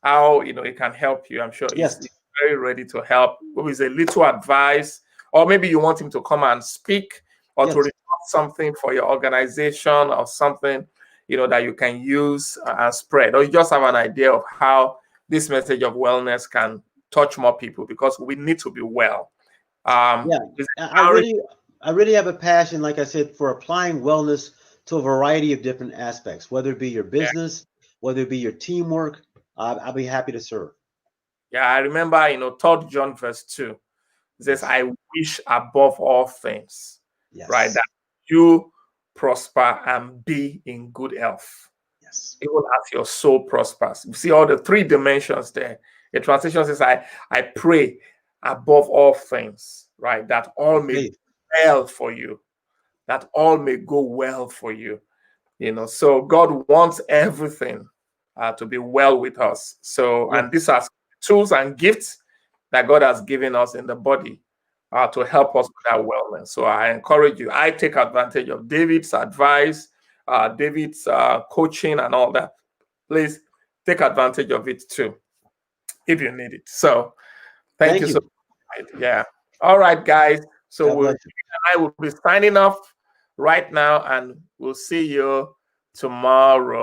help you. I'm sure he's very ready to help. With a little advice, or maybe you want him to come and speak or to report something for your organization or something, that you can use and spread, or you just have an idea of how this message of wellness can touch more people, because we need to be well. I really have a passion, like I said, for applying wellness to a variety of different aspects, whether it be your business, whether it be your teamwork. I'll be happy to serve. Yeah, I remember, 3 John verse 2. It says, I wish above all things, right, that you prosper and be in good health. Yes. Even as your soul prospers. You see all the 3 dimensions there. The translation says, I pray above all things, right, that all may go well for you, that all may go well for you. So God wants everything to be well with us. So, and these are tools and gifts that God has given us in the body to help us with that wellness. So I encourage you. I take advantage of David's advice, David's coaching and all that. Please take advantage of it too, if you need it. So thank you so much. Yeah. All right, guys. So I will be signing off right now, and we'll see you tomorrow.